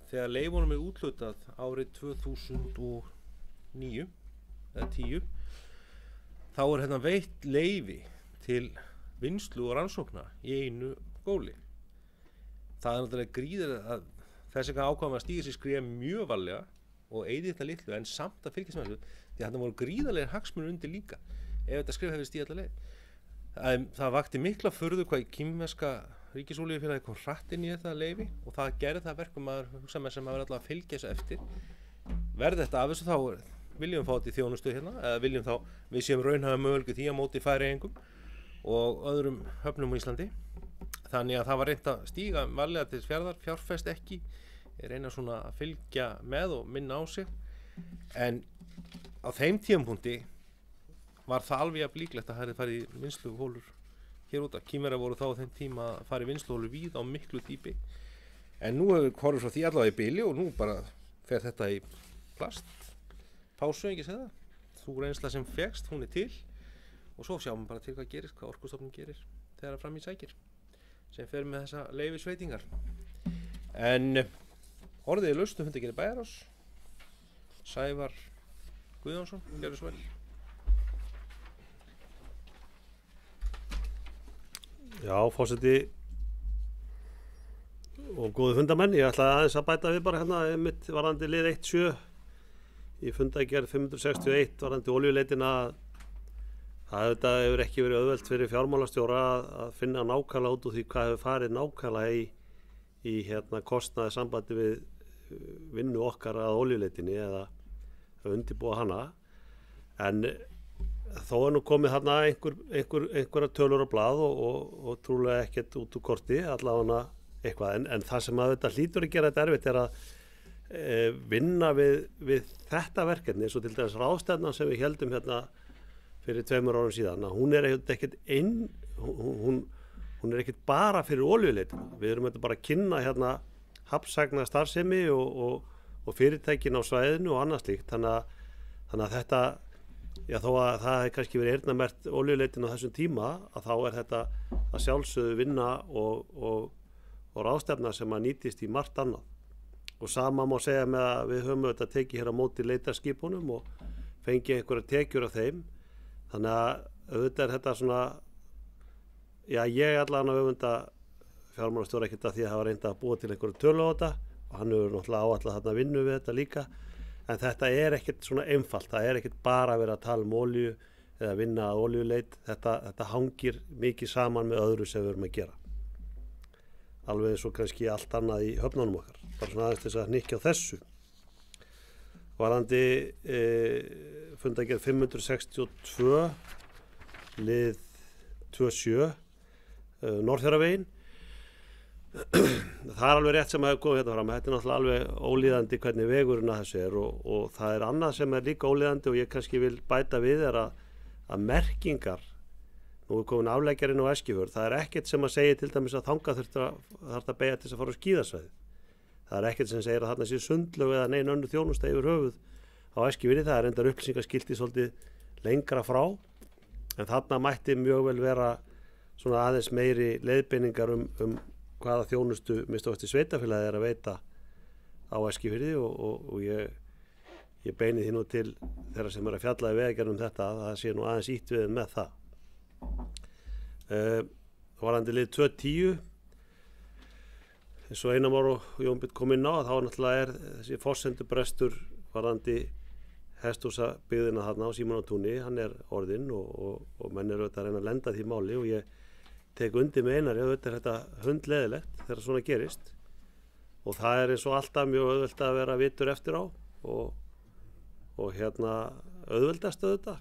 þegar leyfunum úthlutað árið 2009 eða 10 þá veitt leyfi til vinnslu og rannsókna í einu góli það náttúrulega gríðir að þessi ákvæðum að stíga sér skref mjög varlega og eyði þetta litlu en samt að fylgjast með þessu því að þetta voru gríðarlegir hagsmunir undir líka ef þetta skref hefði stígað alla leið það vakti mikla furðu hvað kínverska ríkisolíufélagi kom hratt inn í þetta leyfi og það gerði það verkum að hugsa með sem að vera alltaf að fylgja þessu eftir verði þetta af þessu þá viljum fá þetta í þjónustu hérna eða viljum þá við séum raunhafa möguleika því á móti Færeyingum og öðrum höfnum á Íslandi þannig að það var reynt að stíga varlega til fjárfest ekki reyna svona að fylgja með og minna á sig en á þeim tímapunkti var það alveg jafn líklegt að það hefði farið í vinnsluhólur hér út af Kínverjar voru þá á þeim tíma að fara í vinnsluhólur víð á miklu dýpi en nú hefur horfið frá því allavega í bili og nú bara fer þetta í plast pásu ekki segja það þú reynsla sem fékkst, hún til og svo sjáum við bara til hvað gerist, hvað Orkustofnun gerir þegar fram í sækir sem fer með þessa leyfisveitingar en orðið laust Fundargerð Bæjarráðs Sævar Guðjónsson, gjörðu svo vel Já, forseti og góðu fundamenn ég ætla aðeins að bæta við bara hérna mitt varðandi lið 1.7 í Fundargerð 561 varðandi olíuleitina það hefur ekki verið auðvelt fyrir fjármálastjóra að finna nákvæmlega út úr því hvað hefur farið nákvæmlega í kostnaði sambandi við vinnu okkar að olíuleitinni eða að undirbúa hana en þó nú komið þarna einhverja tölur á blað og trúlega ekkert út úr korti allavega eitthvað en það sem að þetta hlýtur að gera þetta erfitt að vinna við þetta verkefni eins og til dæmis ráðstefnan sem við héldum hérna fyrir 2 árum síðan að hún er ekkert bara fyrir olíuleitina við erum þetta bara að kynna hérna hafnsækna starfsemi og fyrirtækin á svæðinu og annað slíkt þannig að þetta já þó að það hefði kannski verið eyrnamerkt olíuleitin á þessum tíma að þá er þetta að sjálfsögðu vinna og ráðstefna sem að nýtist í margt annað og sama má segja með að við höfum auðvitað tekið hér á móti leitarskipunum og fengið einhverja tekjur af þeim þannig að auðvitað er þetta svona já ég allan að öfunda fjármálastjóra ekkert að því að hafa reyndað að búa til einhverju tölu á þetta hann hefur náttúrulega áallega þarna vinnu við þetta líka, en þetta er ekkert svona einfalt, það er ekkert bara verið að tala olíu eða vinna að olíuleit, þetta hangir mikið saman með öðru sem við erum að gera. Alveg eins og kannski allt annað í höfnunum okkar, bara svona aðeins þess að hnykkja á þessu. Varðandi fundargerð 562, lið 27, Norðfjarðarveginn. Það er alveg rétt sem hefur komið hérna fram, þetta er náttúrulega alveg ólíðandi hvernig vegurinn að þessu er og það er annað sem er líka ólíðandi og ég kannski vil bæta við er að merkingar, nú er komin afleggjarinn á Eskifjörð, það er ekkert sem að segja til dæmis að þangað þarf að beygja til þess að fara á skíðasvæði. Það er ekkert sem segir að þarna sé sundlaug eða nein önnur þjónusta yfir höfuð á Eskifirði, það er endar upplýsingaskilti svolítið lengra frá, en þarna mætti mjög vel vera svona aðeins meiri leiðbeiningar um hvaða þjónustu minnst sveitafélagið er að veita á Eskifirði og ég beini því nú til þeirra sem er að fjalla í vegagerðum þetta að það sé nú aðeins ítt við með það. Varðandi lið 210, eins og Einar Már og Jón Björn kom inn á, þá náttúrulega er þessi forsendubrestur varðandi hesthúsabyggðina þarna á Símonartúni, hann er orðinn og menn eru auðvitað að reyna að lenda því máli og ég tek undir með Einari, auðvitað er þetta hundleiðilegt þegar svona gerist og það er eins og alltaf mjög auðvelt að vera vitur eftir á og hérna auðveldast auðvitað.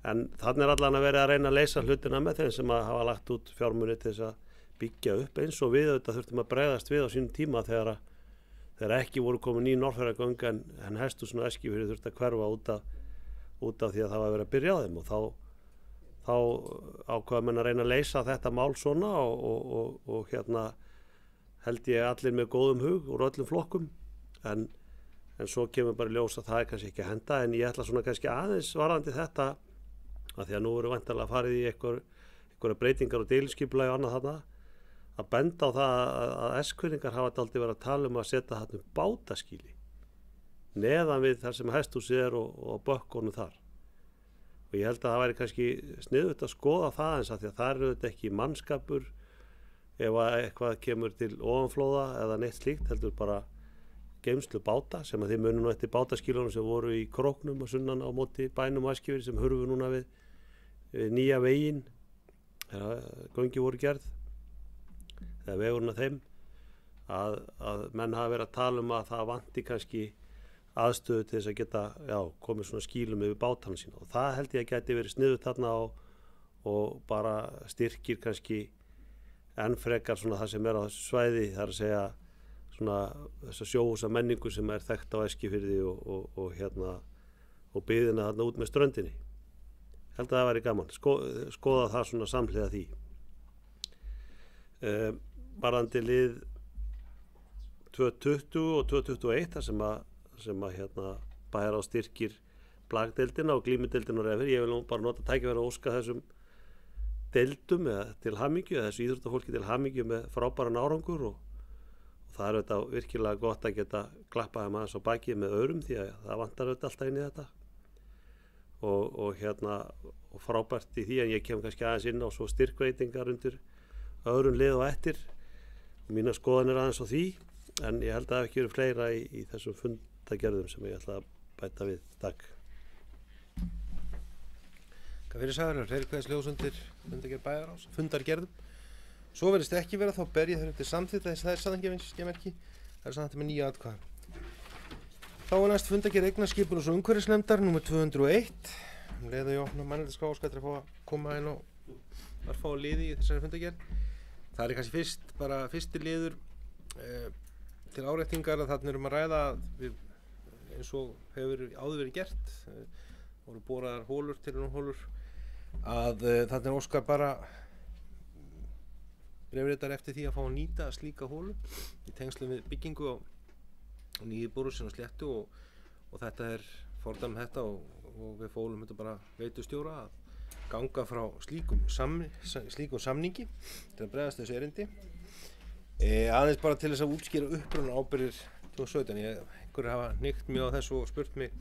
En þannig er allan að vera að reyna að leysa hlutina með þeim sem að hafa lagt út fjármuni til þess að byggja upp eins og við auðvitað þurftum að bregðast við á sínum tíma þegar ekki voru komin ný Norðfjarðargöng en hesthúsin og Eskifjörður þurfti að hverfa út af því að það var verið að byrja á þeim og þá ákvaða menn að reyna að leysa þetta mál svona og hérna held ég allir með góðum hug úr öllum flokkum en svo kemur bara ljós að það er kannski ekki að henda en ég ætla svona kannski aðeins varðandi þetta að því að nú eru væntanlega farið í einhverja breytingar og deiliskipulagi og annað þarna að benda á það að Eskfirðingar hafa dálítið verið að tala um að setja þarna bátaskýli neðan við þar sem hesthúsið er og bökkunum þar og ég held að það væri kannski sniðugt að skoða það eins að því að það eru þetta ekki mannskapur ef eitthvað kemur til ofanflóða eða neitt slíkt heldur bara geymslu báta sem að þið munum nú eftir bátaskýlunum sem voru í Króknum og sunnan á móti bænum og Eskifirði sem hurfu núna við nýja veginn þegar göngi voru gerð eða vegurinn að þeim að menn hafa verið að tala um að það vanti kannski aðstöðu til þess að geta komið svona skýlum yfir bátana sína og það held ég að geti verið sniðugt þarna og bara styrkir kannski enn frekar svona það sem er á þessu svæði þar að segja svona þessa sjóhúsa menningu sem er þekkt á Eskifirði og hérna og byggðina þarna út með ströndinni held að það væri gaman skoða það svona samhliða því varðandi lið 220 og 221 þar sem að hérna bæra á styrkir blagdeildina og glímudeildina og refir. Ég vil nú bara nota tækifæri að óska þessum deildum eða til hamingju eða þessu íþróttafólki til hamingju með frábæran árangur og það er auðvitað virkilega gott að geta klappað þeim aðeins á bakið með öðrum því að það vantar auðvitað alltaf inn í þetta og hérna og frábært í því en ég kem kannski aðeins inn á svo styrkveitingar undir öðrum lið og eftir mína skoðanir aðeins á því en ég held að það hef ekki verið fleira í þessum fundagerðum sem ég ætla að bæta við. Takk. Hvað fyrir sagður, fleiri kveðs ljósundir fundagerð Bæjarás, fundargerðum. Svo verðist ekki vera þá ber ég þau til samþýtt það er saðangefinskemmerki, það er samþýtt með 9 atkvæðum. Þá er næst fundagerð eignarskipunar og umhverfisnefndar nr. 201. Leða ég opna mannréttindaskrá skættir að fá að koma inn og fá liði í þessari fundagerð. Það er kannski fyrsti liður til áréttingar að þarna erum að ræða eins og hefur áður verið gert voru boraðar hólur til hólur að þarna er óskar bara bréfritar eftir því að fá að nýta slíka hólu í tengslum við byggingu á nýju borusinn og sléttu og þetta er fordæmi þetta og við fólum þetta bara veitustjóra að ganga frá slíkum samningi til að bregðast þessu erindi. Aðeins bara til þess að útskýra uppruna ábyrgðir 2017. Einhverjir hafa hnykt mjög á þessu og spurt mig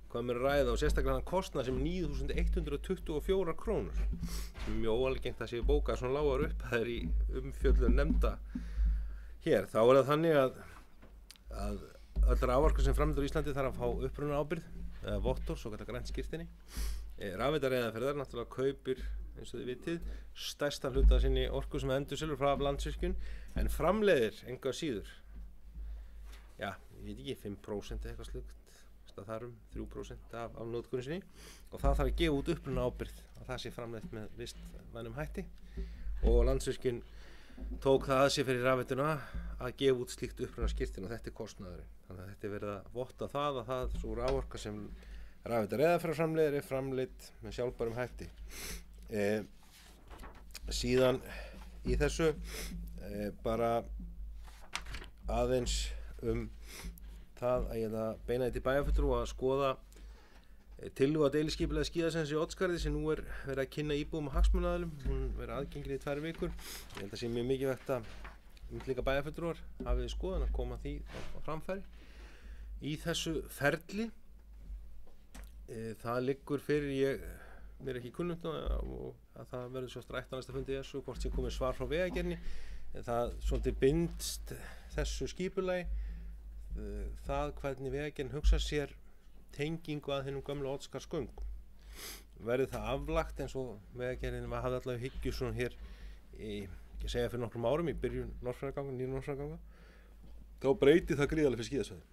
hvað mér ræða og sérstaklega hann kostnað sem 9.124 krónur sem er mjög óalgengt að sé bókað svona lágar upphæðir í umfjöllun nefnda hér. Þá er það þannig að að öll raforka sem framleidd á Íslandi þarf að fá upprunaábyrgð eða vottor, svo kallar grænt skírteini. Rafveitureiðarferðar náttúrulega kaupir, eins og þið vitið, stærsta hluta sinni orku sem endurselur frá Landsvirkjun, en framleiðir engu að síður, já, ég veit ekki, 5% eða eitthvað slíkt, það þarf 3% af notkun sinni, og það þarf að gefa út upprunaábyrgð að það sé framleitt með vistvænum hætti, og Landsvirkjun tók það að sér fyrir rafveituna að gefa út slíkt upprunaskírteini, og þetta er kostnaðurinn. Þannig að þetta er verið að votta það að það svo raforka sem rafveitureiðarferðar framleiðir er framleitt með sjálfbærum hætti. Síðan í þessu bara aðeins það að ég beina þetta í bæjarfulltrúa að skoða tillögu að deiliskipulagi skíðasvæðisins í Oddsskarði sem nú er verið að kynna íbúum og hagsmunaaðilum. Hún verið aðgengileg í 2 vikur. Ég held að sé mjög mikilvægt að líka bæjarfulltrúar hafið skoðun að koma því á framfæri. Í þessu ferli, það liggur fyrir mér ekki kunnugt og að það verður svo rætt á næsta fundi í þessu hvort sem komið svar frá Vegagerðinni. Það svolítið bindst þessu skipulagi það hvernig Vegagerðin hugsa sér tengingu að hennum gömlu Oddsskarðsgöngum. Verður það aflagt eins og Vegagerðin hafði allavega hyggju svona hér ég segja fyrir nokkrum árum í byrjun Norðfjarðarganga, nýju Norðfjarðarganga, þá breyti það gríðarlega fyrir skíðasvæði.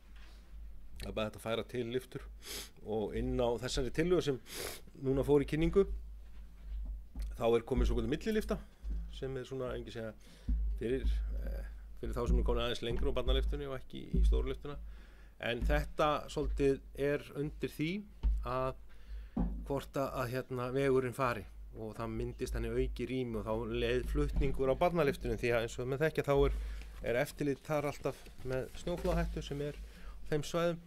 Það er bara þetta að færa til lyftur og inn á þessari tillögu sem núna fór í kynningu þá er komið svo millilifta sem er svona engi segja fyrir þá sem er komin aðeins lengur á barnalyftunni og ekki í stóru lyftuna. En þetta svolítið er undir því að hvort að vegurinn fari og það myndist henni auki rými og þá leið flutningur á barnalyftunum því að eins og með þekkja þá er eftirlit þar alltaf með snjóflóðahættu sem er á þeim svæðum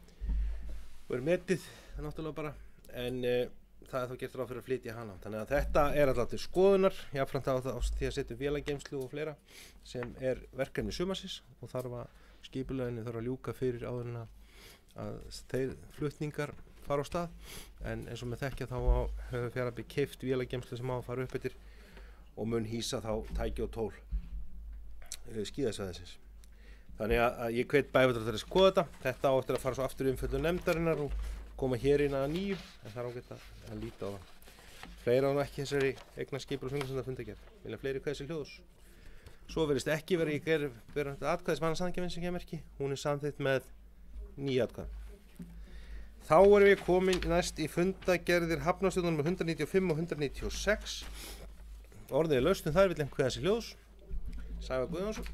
og er metið náttúrulega bara en það er þá gert ráð fyrir að flytja hana. Þannig að þetta er alltaf til skoðunar, jafnframt á því að setja vélageymslu og fleira sem er verkefni sumarsins og skipulaginu þarf að ljúka fyrir áður en að þeir flutningar fara á stað. En eins og með þekkja þá hefur Fjarðabyggð keypt vélageymslu sem á að fara upp eftir og mun hýsa þá tæki og tól skíðasvæðisins. Þannig að ég hvet bæjarfulltrúa til að skoða þetta. Þetta á eftir að fara svo aftur í umfjöllun nefndarinnar og koma hér inn að nýju, en það er ágætt að líta á það. Fleira nú ekki þessari eignaskipul- og fundargerð. Vilja fleiri kveðs í hljóðs. Svo virðist ekki verið í gerðverandi atkvæðismannasamþykktin sem kemur ekki. Hún er samþykkt með 9 atkvæðum. Þá erum við komin næst í fundargerðir hafnarstjórnar nr. 195 og 196. Orðið er laust þar, vill einhver kveðs í hljóðs. Sævar Guðjónsson.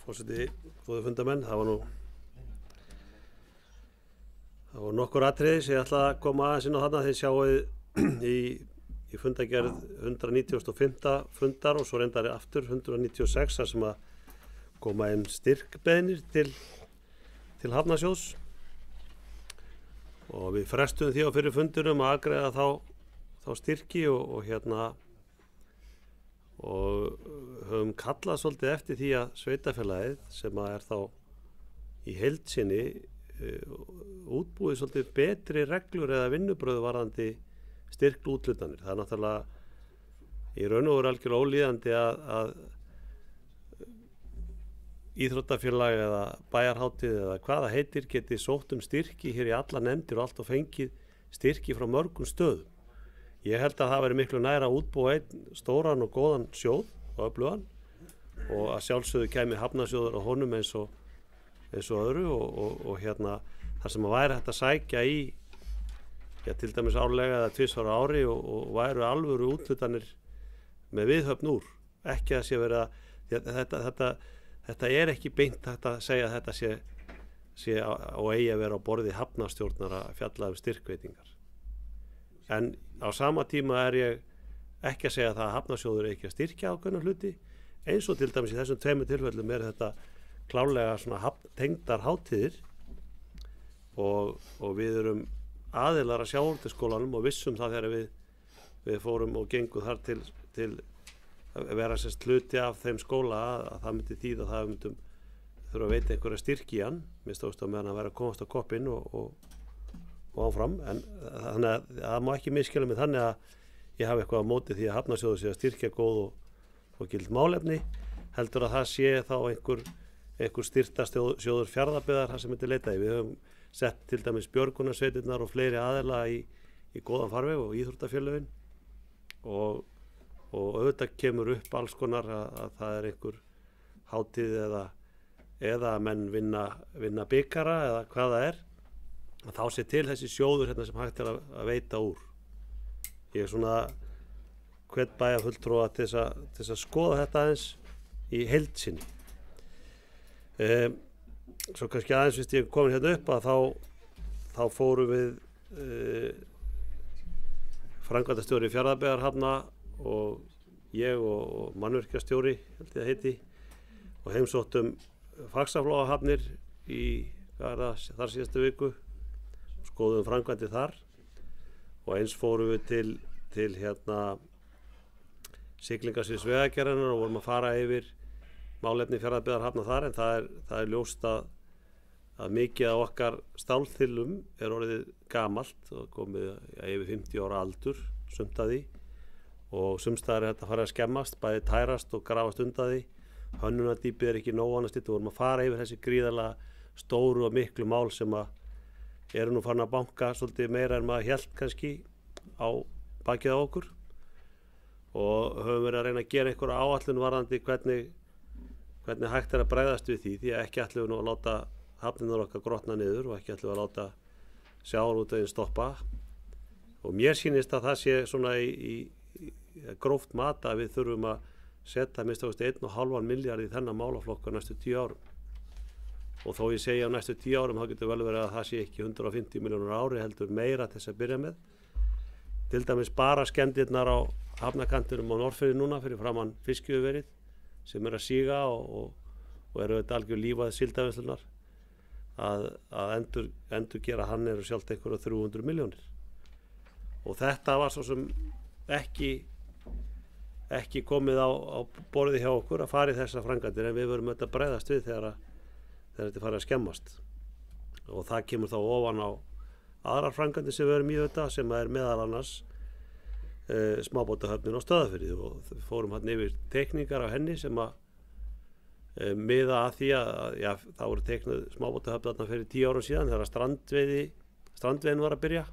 Forseti, góðu fundamenn, það var nokkur atriði sem ég ætla að koma aðeins inn á þarna. Þið sjáuð í fundargerð 195. fundar og svo reyndar aftur 196 þar sem að koma styrkbeiðnir til Hafnarsjóðs og við frestuðum því á fyrir fundunum að afgreiða þá styrki og höfum kallað svolítið eftir því að sveitafélagið sem að er þá í heild sinni útbúið svolítið betri reglur eða vinnubröðu varðandi styrkúthlutanir. Það er náttúrulega í raun og veru algjörlega ólíðandi að íþróttafélag eða bæjarhátíð eða hvaða heitir geti sótt styrki hér í alla nefndir og allt og fengið styrki frá mörgum stöðum. Ég held að það veri miklu næra að útbúa einn stóran og góðan sjóð og öflugan og að sjálfsögðu kæmi Hafnarsjóður á honum eins og öðru og þar sem að væri hægt að sækja í til dæmis árlega eða tvisvar á ári og væru alvöru úthlutanir með viðhöfn úr. Ekki að sé verið að þetta er ekki beint hægt að segja að þetta sé á eigi að vera á borði hafnarstjórnar að fjalla styrkveitingar. En á sama tíma er ég ekki að segja það að Hafnarsjóður ekki að styrkja ákveðna hluti, eins og til dæmis í þessum 2 tilfellum er þetta klárlega svona tengdar hátíðir og við erum aðilar að sjávarútvegsskólanum og vissum það þegar við fórum og gengum þar til að vera hluti af þeim skóla að það myndi þýða að það myndum þurfa að veita einhverja styrki í hann. Mér stóðst á meðan að vera að komast á koppinn og og áfram, en þannig að það má ekki misskilja mig þannig að ég hafi eitthvað á móti því að Hafnarsjóður sé að styrkja góð og gild málefni, heldur að það sé þá einhver styrktasjóður Fjarðabyggðar þar sem myndi leita í. Við höfum sett til dæmis björgunarsveitirnar og fleiri aðila í góðan farveg og íþróttafélögin og auðvitað kemur upp alls konar að það einhver hátíð eða að menn vinna bikara eða hvað það að þá sé til þessi sjóður hérna sem hægt að veita úr. Ég svona hvet bæjarfulltrúa til þess að skoða þetta aðeins í heild sinni. Svo kannski aðeins fyrst ég komin hérna upp að þá fórum við framkvæmdastjóri Fjarðabyggðarhafna og ég og mannvirkjastjóri held ég að heiti og heimsóttum Faxaflóahafnir þar síðustu viku, skoðum framkvæmdir þar og eins fórum við til hérna siglingasviðs Vegagerðarinnar og vorum að fara yfir málefni Fjarðabyggðarhafna þar, en það er ljóst að mikið af okkar stálþilum er orðið gamalt og komið yfir 50 ára aldur sumt að því og sumstaðar er þetta að fara að skemmast, bæði tærast og grafast undan því. Hönnunardýpið er ekki nóg annars við vorum að fara yfir þessi gríðarlega stóru og miklu mál sem að eru nú farin að banka svolítið meira en maður hélt kannski á bakið á okkur og höfum verið að reyna að gera einhverja áætlun varðandi hvernig hægt er að bregðast við því að ekki ætlum við nú að láta hafnirnar okkar grotna niður og ekki ætlum við að láta sjávarútveginn stoppa og mér sýnist að það sé svona í gróft mat að við þurfum að setja minnst 1,5 milljarð í þennan málaflokk á næstu 10 árum og þó ég segja á næstu 10 árum þá getur vel verið að það sé ekki 150 milljónur á ári heldur meira til þess að byrja með. Til dæmis bara skemmdirnar á hafnakantinum á Norðfirði núna fyrir framann fiskjuverið sem er að síga og eru þetta algjör lífað síldavinslunar að endur gera hann eru sjálft einhverja 300 milljónir og þetta var svo sem ekki komið á borði hjá okkur að fara í þessar framkvæmdir en við verum auðvitað að bregðast við þegar þetta farið að skemmast og það kemur þá ofan á aðrar framkvæmdir sem við verum í þetta sem er meðal annars smábátahöfnin á Stöðvarfirði og við fórum hann yfir teikningar á henni sem að miða að því að það voru teiknuð smábátahöfn fyrir 10 árum síðan þegar strandveiðin var að byrja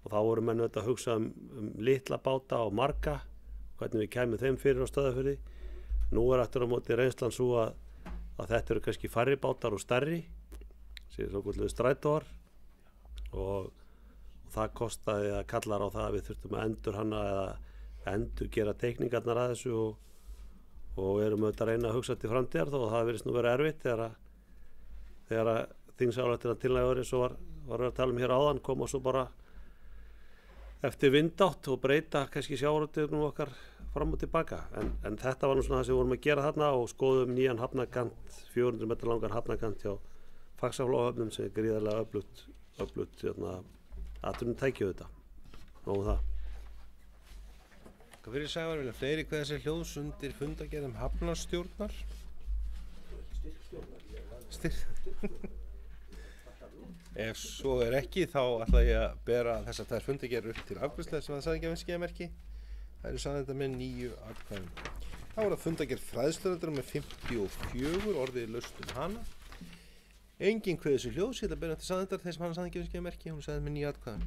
og þá voru menn auðvitað að hugsa um litla báta og marga hvernig við kæmum þeim fyrir á Stöðvarfirði. Nú er aftur á móti reynslan svo að þetta eru kannski færri bátar og stærri sem svo kvölduðu strætóar og það kostaði að kallar á það að við þurftum að endur hana eða endur gera teikningarnar að þessu og erum auðvitað að reyna að hugsa til framtíðar þó að það virðist nú verið erfitt þegar þingsályktun tillaga eins og var að tala hér áðan koma svo bara eftir vindátt og breyta kannski sjávarútveginum okkar fram og tilbaka en þetta var nú svona það sem við vorum að gera þarna og skoðum nýjan hafnakant 400 metra langan hafnakant hjá Faxaflóahöfnum sem er gríðarlega öflugt atvinnutæki auðvitað nógu það. Hvað fyrir Sævar vilja fleiri hvað þessi hljóðs undir fundargerðum hafnarstjórnar? Ef svo er ekki þá ætla ég að bera þessar tvær fundargerðir upp til afgreiðslu sem það sagði ekki að skeiðamerki. Það eru sagði þetta með 9 atkvæðum. Þá er það fundargerð fræðslunarnefndar með 54 orðið laust hana. Enginn kveður þessi hljóðs, ég ætla að bera til sagðendar þeir sem hann sagði ekki að skeiðamerki, hún sagði með 9 atkvæðum.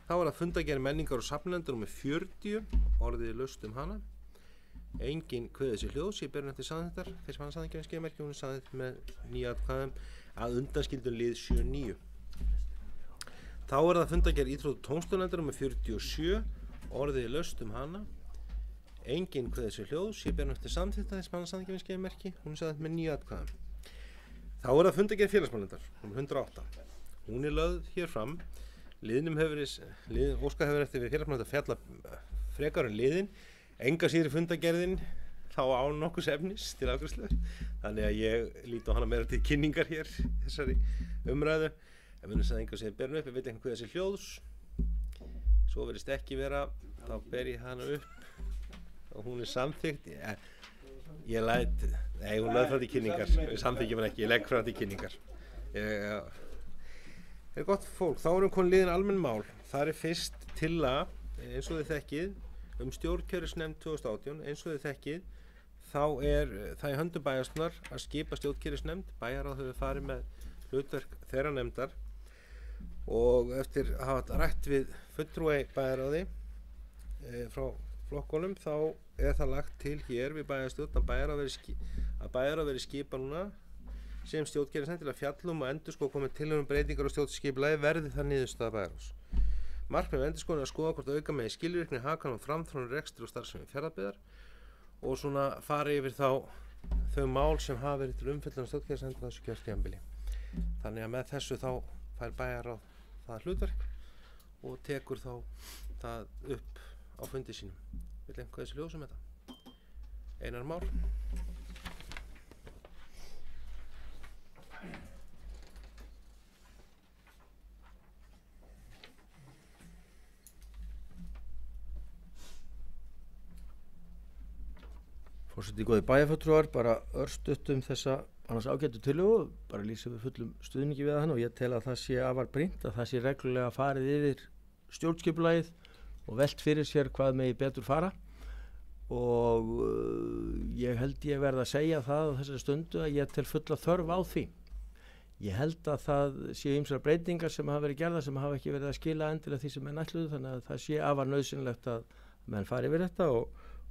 Þá er það fundargerð menningar og safnlendar með 40 orðið laust hana. Enginn kveður þessi hljóðs, ég bera til sagðendar þeir sem hann sagði ekki að skeiðamerki, hún sagði með 9 atkvæðum. Að undanskildum lið 7-9. Þá er það fundargerð íþrótt og tómstundnefndar með 47 orðið laust hana. Enginn kveður þessi hljóðs, ég ber eftir samþykkt þess mann sagði ekki að skeiðamerki, hún sagði með 9 atkvæðum. Þá er það fundargerð félagsmálanefndar, 108. Hún er lögð hér fram. Liðnum óskað hefur eftir við félagsmálanefndar fjalla frekar liðin, enga síðri fundargerðin þá án nokkurs efnis til afgreiðslu. Þannig að ég líti á hana meira til kynningar hér þessari umræðu. Ef við sagði enga sem berum upp, ég veit ekki hvað þessi hljóðs. Svo verðist ekki vera, þá ber ég hana upp og hún er samþykkt. Hún lögð frá til kynningar, samþykjum hann ekki, ég legg frá til kynningar. Gott fólk, þá erum konið liðin almenn mál. Það fyrst tillaga, eins og þið þekkið, stjórnkjörisnefnd 2018. Eins og þið þekkið, þá það í höndum bæjarstjórnar að skipa stjórnkjörisnefnd. Bæjarráð hefur farið með hlutverk þeirra nefndar og eftir að hafa rætt við fulltrúi bæjarráði frá flokkunum, þá það lagt til hér við bæjarstjórn að bæjarráð veri skipa núna sem stjórnkerfisnefnd til að fjallum og endurskoða komið tillögum breytingar á stjórnskipulagi verði það niðurstaða bæjarráðs. Markmið með endurskoðun að skoða hvort auka megi skilvirkni, hagkvæmni og framþróun rekstri og starfsemi Fjarðabyggðar og svona fara yfir þau mál sem hafa verið til umfjöllunar stjórnkerfisnefndar á þessu kjörtímabili. Þannig að með þessu þá fær bæjarráð það hlutverk og tekur þá það upp á fundi sínum. Vill einhver þessi ljósum þetta? Einar Már. Forseti góði bæjarfulltrúar, bara örstutt þessa annars ágætu tillögu, bara lýsa við fullum stuðningi við hann og ég tel að það sé afar brýnt að það sé reglulega farið yfir stjórnskipulagið og velt fyrir sér hvað megi betur fara og ég held ég verð að segja það á þessari stundu að ég tel fulla þörf á því. Ég held að það séu ýmsar breytingar sem hafa verið gerðar sem hafa ekki verið að skila endilega því sem menn ætluðu, þannig að það sé afar nauðsynlegt að menn fari yfir þetta og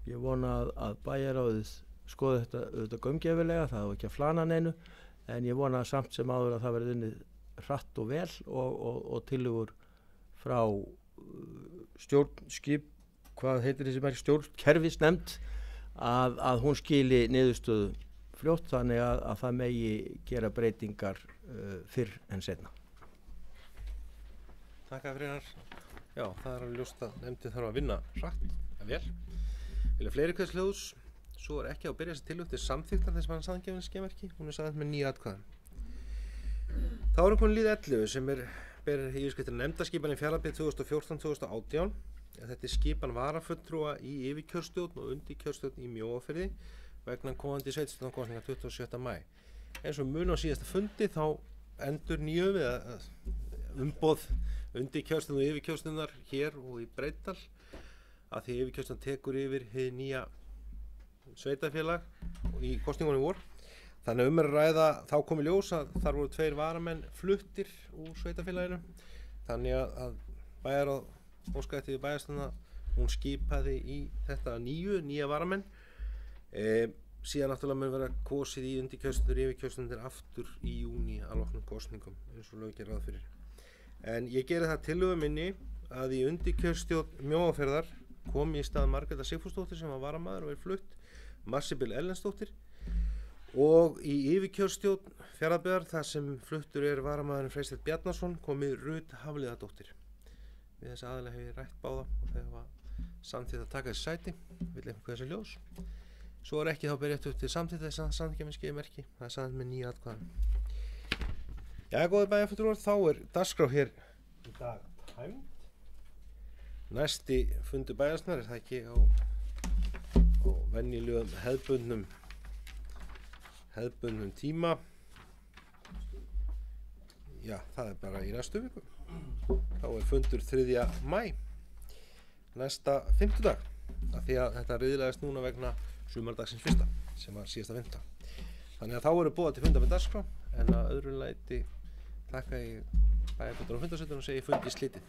ég vona að bæjarráðið skoði þetta auðvitað gaumgæfilega, það á ekki að flana neinu, en ég vona samt sem áður að það verði unnið hratt og vel og tillögur frá stjórnkerfisnefnd að hún skili niðurstöðu fljótt þannig að það megi gera breytingar fyrr en seinna. Takk fyrir Einar. Já, það alveg ljóst að nefndin þarf að vinna hratt, vel. Vilja fleiri kveðsljóðs, svo ekki á að byrja þessi tillögu til samþykktar þess að hann samþykkja skemerki, hún samþykkt með 9 atkvæðum. Þá komin lið 11 sem ber yfirskriftina nefndaskipan í Fjarðabyggð 2014-2018. Þetta skipan varafulltrúa í yfirkjörstjórn og undirkjörstjórn í Mjóafirði vegna komandi sveitarstjórnarkosninga 27. maí. Eins og mun á síðasta fundi þá endurnýjum við umboð undirkjörstjórn og yfirkjörstjórnar hér og í Breiðdal að því yfirkjörstjórn tekur yfir hið nýja sveitarfélag í kosningunum vor. Þannig að að ræða þá kom í ljós að þar voru 2 varamenn fluttir úr sveitarfélaginu. Þannig að bæjarráð óskaði eftir bæjarstjórna, hún skipaði í þetta nýja varamenn. Síðan náttúrulega mun vera kosið í undirkjörstjórnir yfirkjörstjórnir aftur í júní að loknum kosningum eins og lög gera ráð fyrir. En ég geri það tillögu minni að í undirkjörstjórn Mjóafjarðar kom í stað Margrétar Sigfúsdóttir sem var varamaður og flutt, Marsibil Ellensdóttir og í yfirkjörstjórn Fjarðabyggðar þar sem fluttur varamaðurinn Freysteinn Bjarnason komið Rut Hafliðadóttir. Við þessa aðilega hef ég rætt báða og þegar var samþykkt að taka þessi sæti, vill einhver þessi ljós. Svo ekki þá byrjað upp til samþykkt þess að samþykja með skemerki, það samþykkt með 9 atkvæðum. Jæja góði bæjarfulltrúar, þá dagskrá hér í dag tæmd. Næsti fundur bæjarstjórnar það ekki á venjulegum hefðbundnum tíma. Já, það bara í næstu viku. Þá fundur 3. maí, næsta fimmtudag, af því að þetta riðlaðist núna vegna sumardagsins 1. sem var síðasta fimmtudag. Þannig að þá boðað til fundar með dagskrá, en að öðru leyti þakka ég bæjarfulltrúum fundarsetuna og segi fundi slitið.